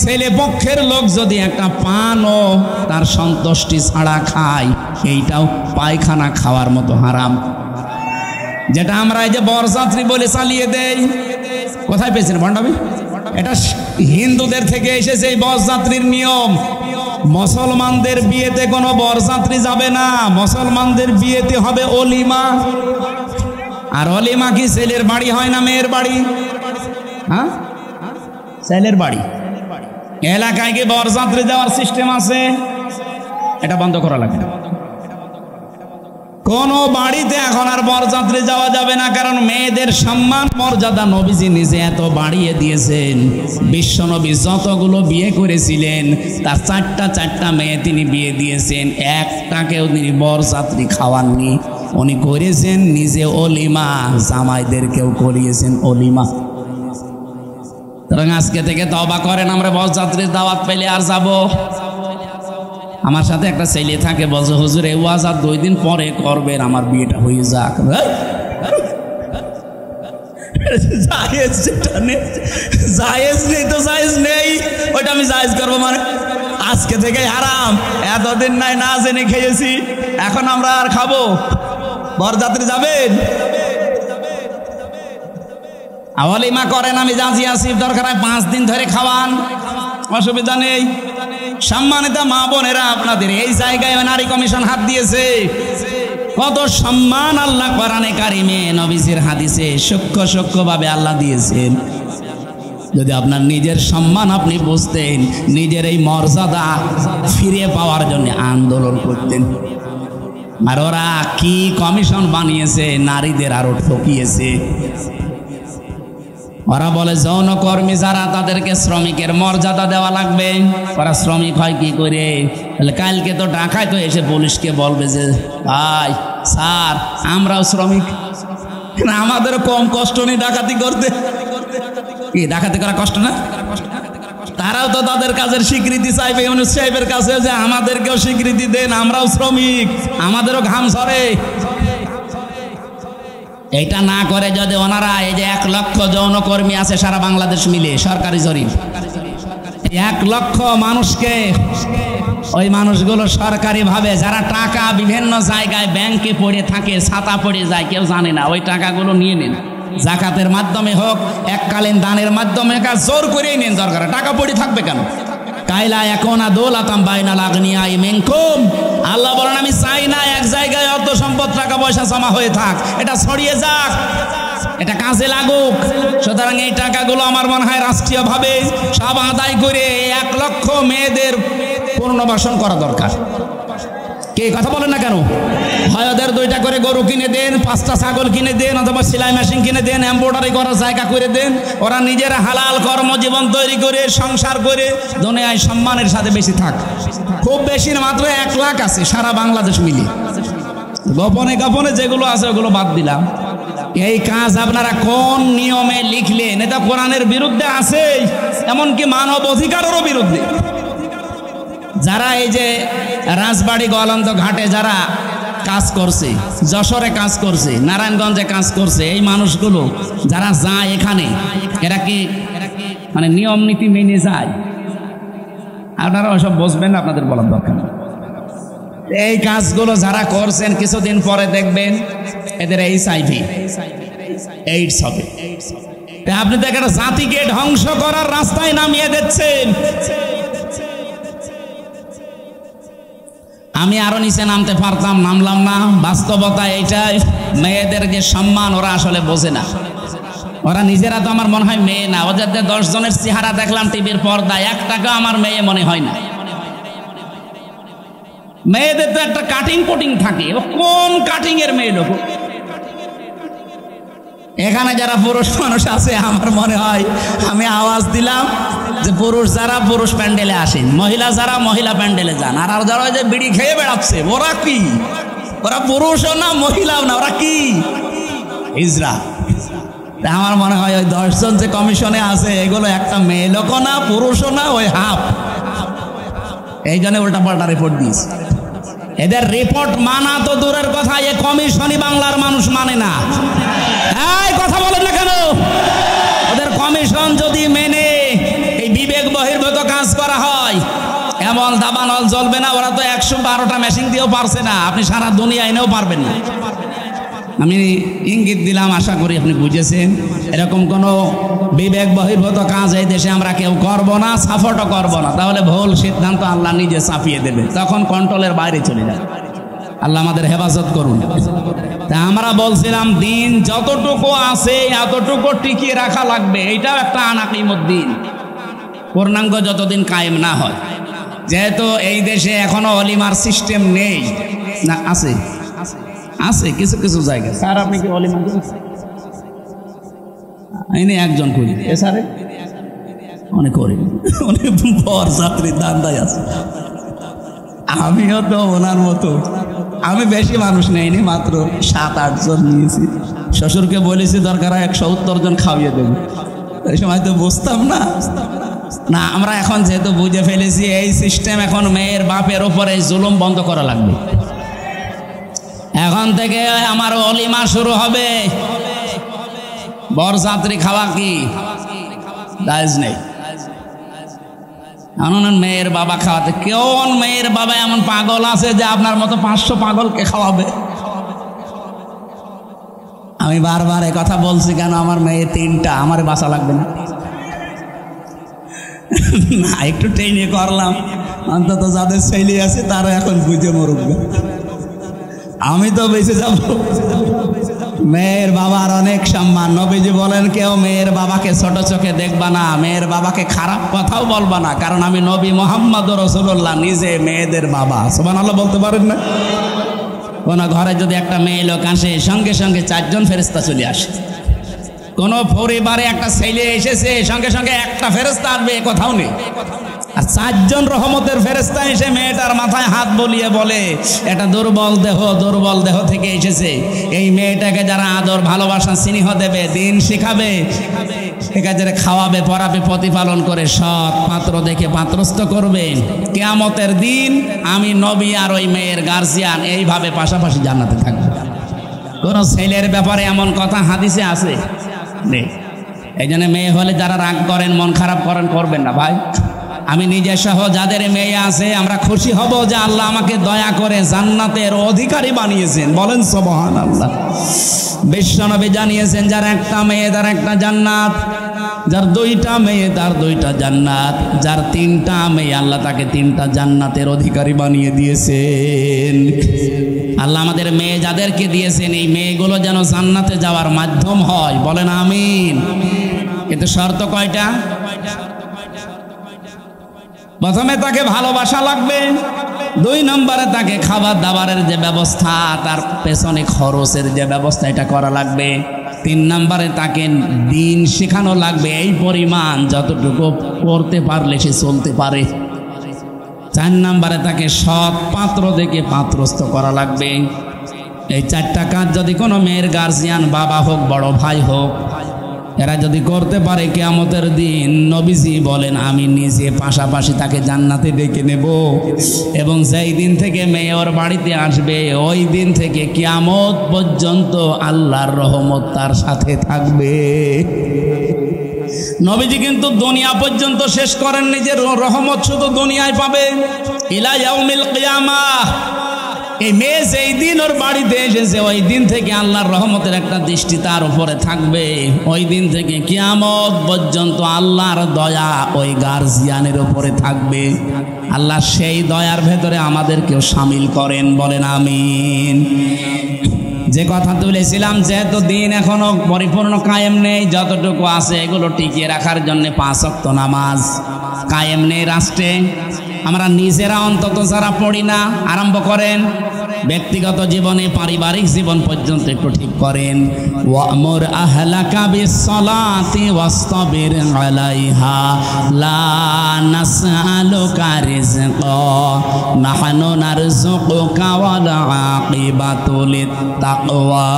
ছেলে পক্ষের লোক যদি একটা পানও তার সন্তুষ্টি ছাড়া খায়, এইটাও পায়খানা খাওয়ার মতো হারাম। যেটা আমরা এই যে বরযাত্রী বলে চালিয়ে দেই, কোথায় পেয়েছেন ভণ্ডামি? এটা হিন্দুদের থেকে এসেছে এই বরযাত্রীর নিয়ম। মুসলমানদের বিয়েতে কোনো বরযাত্রী যাবে না, মুসলমানদের বিয়েতে হবে অলিমা। আর অলিমা কি ছেলের বাড়ি হয় না মেয়ের বাড়ি? হ্যাঁ, ছেলের বাড়ি। এলাকায় কি বরযাত্রী যাওয়ার সিস্টেম আছে? এটা বন্ধ করা লাগে। কোন বাড়িতে এখন আর বরযাত্রী যাওয়া যাবে না, কারণ মেয়েদের সম্মান মর্যাদা নবীজি নিজে এত বাড়িয়ে দিয়েছেন। বিশ্বনবী যতগুলো বিয়ে করেছিলেন তার 4টা মেয়ে তিনি বিয়ে দিয়েছেন, একটাকেও তিনি বরযাত্রী খাওয়াননি। উনি করেছেন নিজে অলিমা, জামাইদেরকেও করিয়েছেন অলিমা। আজকে থেকে তওবা করেন, আমরা বরযাত্রীর দাওয়াত পেলে আর যাব। আমার সাথে একটা ছেলে থাকে, বলছে হুজুর এই ওয়াজ আর 2 দিন পরে করবেন, আমার বিয়েটা হয়ে যাক। জায়েজ নেই তো জায়েজ নেই, ওইটা আমি জায়েজ করবো মানে আজকে থেকে হারাম। এতদিন নাই না জেনে খেয়েছি, এখন আমরা আর খাবো? বরযাত্রী যাবেন? অলিমা করেন, আমি রাজি আছি, দরকার হয় 5 দিন ধরে খাওয়ান, অসুবিধা নেই। সম্মানিত মা বোনেরা, আপনাদের এই জায়গায় নারী কমিশন হাত দিয়েছে। কত সম্মান আল্লাহ কোরআনে কারিমে নবীজির হাদিসে সূক্ষ্ম ভাবে আল্লাহ দিয়েছেন। যদি আপনার নিজের সম্মান আপনি বুঝতেন, নিজের এই মর্যাদা ফিরে পাওয়ার জন্য আন্দোলন করতেন। আর ওরা কি কমিশন বানিয়েছে, নারীদের আরো ঠকিয়েছে। ওরা বলে যৌনকর্মী যারা তাদেরকে শ্রমিকের মর্যাদা দেওয়া লাগবে। ওরা শ্রমিক হয় কি করে? কালকে তো ঢাকায় তো এসে পুলিশকে বলবে যে ভাই স্যার আমরাও শ্রমিক, আমাদের কম কষ্ট নেই ডাকাতি করতে। কি ডাকাতি করা কষ্ট না? তারাও তো তাদের কাজের স্বীকৃতি চাইবে ইউনূস সাহেবের কাছে যে আমাদেরকেও স্বীকৃতি দেন, আমরাও শ্রমিক, আমাদেরও ঘাম ঝরে। এইটা না করে যদি ওনারা এই যে 1 লক্ষ যৌনকর্মী আছে সারা বাংলাদেশ মিলে, সরকারি জরিপ 1 লক্ষ মানুষকে, ওই মানুষগুলো সরকারি ভাবে যারা টাকা বিভিন্ন জায়গায় ব্যাংকে পড়ে থাকে, ছাতা পড়ে যায়, কেউ জানে না, ওই টাকাগুলো নিয়ে নিন। জাকাতের মাধ্যমে হোক, এককালীন দানের মাধ্যমে হোক, জোর করেই নিন। দরকার টাকা পড়ে থাকবে কেন? কাইলা একুনা দৌলাতাম বাইনাল আগনিয়াই মিনকুম, আল্লাহ বলেন আমি চাই না এক জায়গায় অত সম্পদ টাকা পয়সা জমা হয়ে থাক, এটা ছড়িয়ে যাক, এটা কাজে লাগুক। সুতরাং এই টাকাগুলো আমার মনে হয় রাষ্ট্রীয়ভাবে সব আদায় করে 1 লক্ষ মেয়েদের পুনর্বাসন করা দরকার। কে কথা বলেন না কেন? হয় ওদের 2টা করে গরু কিনে দেন, 5টা ছাগল কিনে দেন, অথবা সেলাই মেশিন কিনে দেন, এমব্রয়ডারি করার জায়গা করে দেন। ওরা নিজেরা হালাল কর্মজীবন তৈরি করে সংসার করে দুনিয়ায় সম্মানের সাথে বেশি থাক। খুব বেশি না, মাত্র 1 লাখ আছে সারা বাংলাদেশ মিলে। গোপনে গোপনে যেগুলো আছে ওগুলো বাদ দিলাম। এই কাজ আপনারা কোন নিয়মে লিখলেন? এটা কোরআনের বিরুদ্ধে আছে, এমনকি মানব অধিকারেরও বিরুদ্ধে। যারা এই যে রাজবাড়ী গোয়ালন্দ ঘাটে যারা কাজ করছে, যশোরে কাজ করছে, নারায়ণগঞ্জে কাজ করছে, এই মানুষগুলো যারা যায় এখানে, এরা কি মানে নিয়ম নীতি মেনে যায়? আপনারা ওসব বুঝবেন না, আপনাদের বলার দরকার নেই। এই কাজগুলো যারা করছেন কিছুদিন পরে দেখবেন এদের HIV এইডস হবে। আপনি তো একটা জাতিকে ধ্বংস করার রাস্তায় নামিয়ে দিচ্ছেন। আমি আরো নিচে নামতে পারতাম, নামলাম না। বাস্তবতা এইটাই, মেয়েদের যে সম্মান ওরা আসলে বোঝে না। ওরা নিজেরা তো আমার মনে হয় মেয়ে না। ওদের 10 জনের চেহারা দেখলাম টিভির পর্দায়, একটাকে আমার মেয়ে মনে হয় না। মেয়েদের তো একটা কাটিং কুটিং থাকে, কোন কাটিং এর মেয়ে লোক? এখানে যারা পুরুষ মানুষ আছে আমার মনে হয়, আমি আওয়াজ দিলাম যে পুরুষ যারা পুরুষ প্যান্ডেলে আসেন, মহিলা যারা মহিলা প্যান্ডেলে যান, আর যারা যে বিড়ি খেয়ে বেড়াচ্ছে ওরা কি? ওরা পুরুষও না মহিলাও না, ওরা কি? হিজড়া। আমার মনে হয় ওই 10 জন যে কমিশনে আছে এগুলো একটা মেয়ে লোকও না, পুরুষও না, ওই হাফ। এই জন্য উল্টা পাল্টা রিপোর্ট দিয়েছে। এদের রিপোর্ট মানা তো দূরের কথা, এ কমিশনই বাংলার মানুষ মানে না। এই কথা বলেন না কেন? ওদের কমিশন যদি মেনে এই বিবেক বহির্ভূত কাজ করা হয়, এমন দাবানল জ্বলবে না। ওরা তো 112টা মেশিন দিয়েও পারছে না, আপনি সারা দুনিয়া এনেও পারবেন না। আমি ইঙ্গিত দিলাম, আশা করি আপনি বুঝেছেন। এরকম কোনো বিবেক বহির্ভূত কাজ এই দেশে আমরা কেউ করব না, সাপোর্টও করব না। তাহলে ভুল সিদ্ধান্ত আল্লাহ নিজে চাপিয়ে দেবে, তখন কন্ট্রোলের বাইরে চলে যাবে। আল্লাহ আমাদের হেফাজত করুন। তা আমরা বলছিলাম দিন যতটুকু আছে এতটুকু টিকিয়ে রাখা লাগবে। এইটাও একটা আনাকিমুদ্দিন, পূর্ণাঙ্গ যতদিন কায়েম না হয়। যেহেতু এই দেশে এখনো অলিমার সিস্টেম নেই, না আছে আছে কিছু কিছু জায়গায়। স্যার আপনি কি অলিমা করেছেন? আমি একজন করি, এ স্যারে অনেক করি, অনেক বর যাত্রীর দান্দায় আছে। আমিও তো ওনার মতো, আমি বেশি মানুষ নেইনি, মাত্র 7-8 জন নিয়েছি। শ্বশুরকে বলেছি দরকার 170 জন খাওয়িয়ে দেবো। এই সময় তো বুঝতাম না। না, আমরা এখন যেহেতু বুঝে ফেলেছি এই সিস্টেম, এখন মেয়ের বাপের ওপরে জুলুম বন্ধ করা লাগবে। এখন থেকে আমার অলিমা শুরু হবে। বরযাত্রী খাওয়া কি জায়েজ নেই। মেয়ের বাবা খাওয়াতে, কোন মেয়ের বাবা এমন পাগল আছে যে আপনার মতো 500 পাগলকে খাওয়াবে? আমি বারবার এই কথা বলছি কেন? আমার মেয়ে 3টা, আমার বাঁচা লাগবে না। না, একটু ট্রেনে করলাম, অন্তত যাদের ছেলে আছে তারা এখন বুঝে মরুক। আমি তো বেঁচে যাব, মেয়ের বাবার অনেক সম্মান। নবীজি বলেন কেউ মেয়ের বাবাকে ছোট চোখে দেখবা না, মেয়ের বাবাকে খারাপ কথাও বলবা না, কারণ আমি নবী মুহাম্মদ রাসূলুল্লাহ নিজে মেয়েদের বাবা। সুবহানাল্লাহ বলতে পারেন না? কোন ঘরে যদি একটা মেয়ে লোক আসে সঙ্গে সঙ্গে 4 জন ফেরেশতা চলে আসে। কোন পরিবারে একটা ছেলে এসেছে সঙ্গে সঙ্গে একটা ফেরেশতা আসবে কোথাও নেই, আর 4 জন রহমতের ফেরেশতা এসে মেয়েটার মাথায় হাত বলিয়ে বলে এটা দুর্বল দেহ থেকে এসেছে, এই মেয়েটাকে যারা আদর ভালোবাসা স্নেহ দেবে, দিন শিখাবে, একাজে খাওয়াবে পড়াবে প্রতিপালন করে সৎ পাত্র দেখে পাত্রস্থ করবে, কিয়ামতের দিন আমি নবী আর ওই মেয়ের গার্জিয়ান এইভাবে পাশাপাশি জান্নাতে থাকবে। কোন ছেলের ব্যাপারে এমন কথা হাদিসে আছে নেই। এই জন্য মেয়ে হলে যারা রাগ করেন মন খারাপ করেন করবেন না ভাই। আমি নিজে সহ যাদের মেয়ে আছে আমরা খুশি হব যে আল্লাহ আমাকে দয়া করে জান্নাতের অধিকারী বানিয়েছেন। বলেন সুবহানাল্লাহ। বিশ্বনবী জানিয়েছেন যার একটা মেয়ে তার একটা জান্নাত, যার 2টা মেয়ে তার 2টা জান্নাত, যার 3টা মেয়ে আল্লাহ তাকে 3টা জান্নাতের অধিকারী বানিয়ে দিয়েছেন। আল্লাহ আমাদের মেয়ে যাদেরকে দিয়েছেন এই মেয়েগুলো যেন জান্নাতে যাওয়ার মাধ্যম হয়। বলেন আমিন। কিন্তু শর্ত কয়টা? প্রথমে তাকে ভালোবাসা লাগবে, 2 নম্বরে তাকে খাবার দাবারের যে ব্যবস্থা, তার পেছনে খরচের যে ব্যবস্থা এটা করা লাগবে, 3 নম্বরে তাকে দিন শেখানো লাগবে এই পরিমাণ যতটুকু করতে পারলে সে চলতে পারে, 4 নম্বরে তাকে সৎ পাত্র দেখে পাত্রস্থ করা লাগবে। এই 4টা কাজ যদি কোনো মেয়ের গার্জিয়ান বাবা হোক বড় ভাই হোক এরা যদি করতে পারে কিয়ামতের দিন নবীজি বলেন আমি নিজে পাশাপাশি তাকে জান্নাতে ডেকে নেব, এবং যেই দিন থেকে মেয়ে ওর বাড়িতে আসবে ওই দিন থেকে কিয়ামত পর্যন্ত আল্লাহর রহমত তার সাথে থাকবে। নবীজি কিন্তু দুনিয়া পর্যন্ত শেষ করেননি যে রহমত শুধু দুনিয়ায় পাবে, ইলা ইয়াউমিল কিয়ামাহ। এই মেয়ে যেই দিন ওর বাড়িতে এসেছে ওই দিন থেকে আল্লাহর রহমতের একটা দৃষ্টি তার উপরে থাকবে, ওই দিন থেকে কিয়ামত পর্যন্ত আল্লাহর দয়া ওই গার্জিয়ানের উপরে থাকবে। আল্লাহ সেই দয়ার ভেতরে আমাদেরকেও শামিল করেন। বলেন আমিন। যে কথা তুলেছিলাম যেহেতু দিন এখনো পরিপূর্ণ কায়েম নেই, যতটুকু আছে এগুলো টিকিয়ে রাখার জন্য 5 ওয়াক্ত নামাজ কায়েম নেই রাষ্ট্রে। আমরা নিজেরা অন্তত যারা পড়ি না আরম্ভ করেন, ব্যক্তিগত জীবনে পারিবারিক জীবন পর্যন্ত একটু ঠিক করেন। ওয়ামুর আহলাকা বিসসালাতি ওয়াসতাবির আলাইহা লা নাসআলুকা রিজকা নাহনু নারযুকুকা ওয়াল আকিবাতু লিত্তাকওয়া।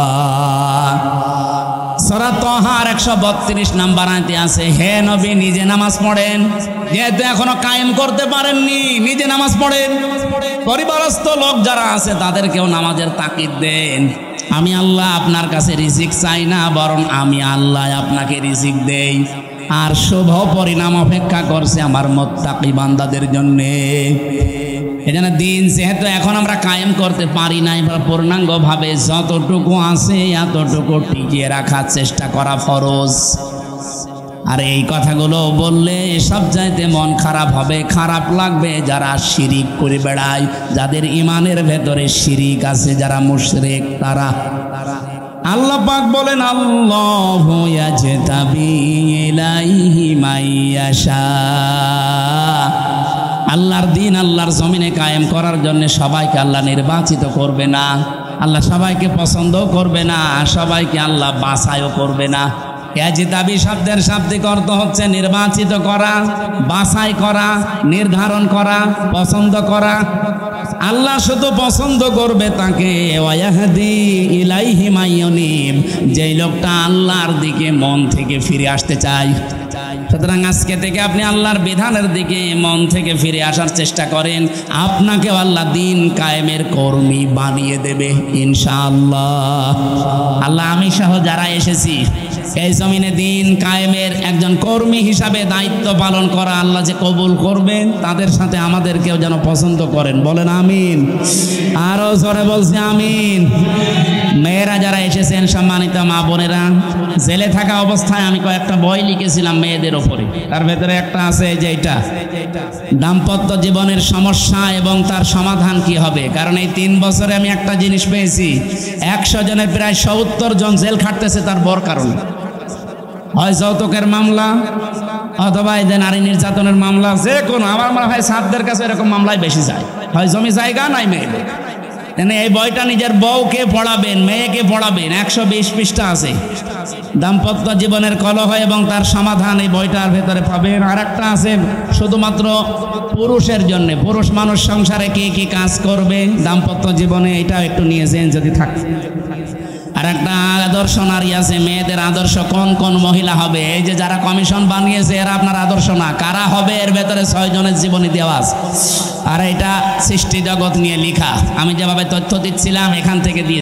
সূরা তাহার 132 নম্বর আয়াতে আছে, হে নবী নিজে নামাজ পড়েন, যেহেতু এখনো কায়েম করতে পারেননি নিজে নামাজ পড়েন, পরিবারস্থ লোক যারা আছে তাদেরকেও নামাজের তাকিদ দেন। আমি আল্লাহ আপনার কাছে রিজিক চাই না, বরং আমি আল্লাহ আপনাকে রিজিক দেই, আর শুভ পরিণাম অপেক্ষা করছে আমার মুত্তাকি বান্দাদের জন্যে। এজন্য দিন যেহেতু এখন আমরা কায়েম করতে পারি না, এবার পূর্ণাঙ্গভাবে যতটুকু আছে এতটুকু টিকিয়ে রাখার চেষ্টা করা ফরজ। আর এই কথাগুলো বললে সব চাইতে মন খারাপ হবে, খারাপ লাগবে যারা শিরিক করে বেড়ায়, যাদের ইমানের ভেতরে শিরিক আছে, যারা মুশরিক তারা। আল্লাহ পাক বলেন আল্লাহু ইয়াজতাবি ইলাইহি মাইয়াশা। আল্লাহর দিন আল্লাহর জমিনে কায়েম করার জন্য সবাইকে আল্লাহ নির্বাচিত করবে না, আল্লাহ সবাইকে পছন্দ করবে না, সবাইকে আল্লাহ বাছাইও করবে না। ইয়াজতাবি শব্দের শাব্দিক অর্থ হচ্ছে নির্বাচিত করা, বাছাই করা, নির্ধারণ করা, পছন্দ করা। আল্লাহ শুধু পছন্দ করবে তাকে, ওয়াহদি ইলাইহি মাইয়ুনিব, যেই লোকটা আল্লাহর দিকে মন থেকে ফিরে আসতে চায়। সুতরাং আজকে থেকে আপনি আল্লাহর বিধানের দিকে মন থেকে ফিরে আসার চেষ্টা করেন, আপনাকেও আল্লাহ দিন কায়েমের কর্মী বানিয়ে দেবে ইনশাআল্লাহ। আল্লাহ আমি সহ যারা এসেছি এই জমিনে দিন কায়েমের একজন কর্মী হিসাবে দায়িত্ব পালন করা আল্লাহ যে কবুল করবেন, তাদের সাথে আমাদেরকেও যেন পছন্দ করেন। বলেন আমিন। আরো জোরে বলছি আমিন। মেয়েরা যারা এসেছেন, সম্মানিত মা বোনেরা, জেলে থাকা অবস্থায় আমি কয়েকটা বই লিখেছিলাম মেয়েদের ওপরে। তার ভেতরে একটা আছে যে এটা দাম্পত্য জীবনের সমস্যা এবং তার সমাধান কি হবে। কারণ এই 3 বছরে আমি একটা জিনিস পেয়েছি, 100 জনের প্রায় 70 জন জেল খাটতেছে তার বর কারণে। হয় যৌতুকের মামলা অথবা এই যে নারী নির্যাতনের মামলা, যে কোনো, আমার মনে হয় সাতদের কাছে এরকম মামলায় বেশি যায়। হয় জমি জায়গা নাই মেয়েদের। এই বইটা নিজের বউকে পড়াবেন, মেয়েকে পড়াবেন। 120 পৃষ্ঠা আছে, দাম্পত্য জীবনের কলহ এবং তার সমাধান এই বইটার ভেতরে পাবেন। আর একটা আছে শুধুমাত্র পুরুষের জন্য, পুরুষ মানুষ সংসারে কি কি কাজ করবে দাম্পত্য জীবনে, এটাও একটু নিয়েছেন যদি থাকে। আর একটা আদর্শ নারী আছে, মেয়েদের আদর্শ কোন কোন মহিলা হবে। এই যে যারা কমিশন বানিয়েছে এরা আপনার আদর্শ না, কারা হবে এর ভেতরে 6 জনের জীবনী দেওয়া আছে। আর এটা সৃষ্টি জগৎ নিয়ে লেখা, আমি যেভাবে তথ্য দিচ্ছিলাম এখান থেকে দিয়ে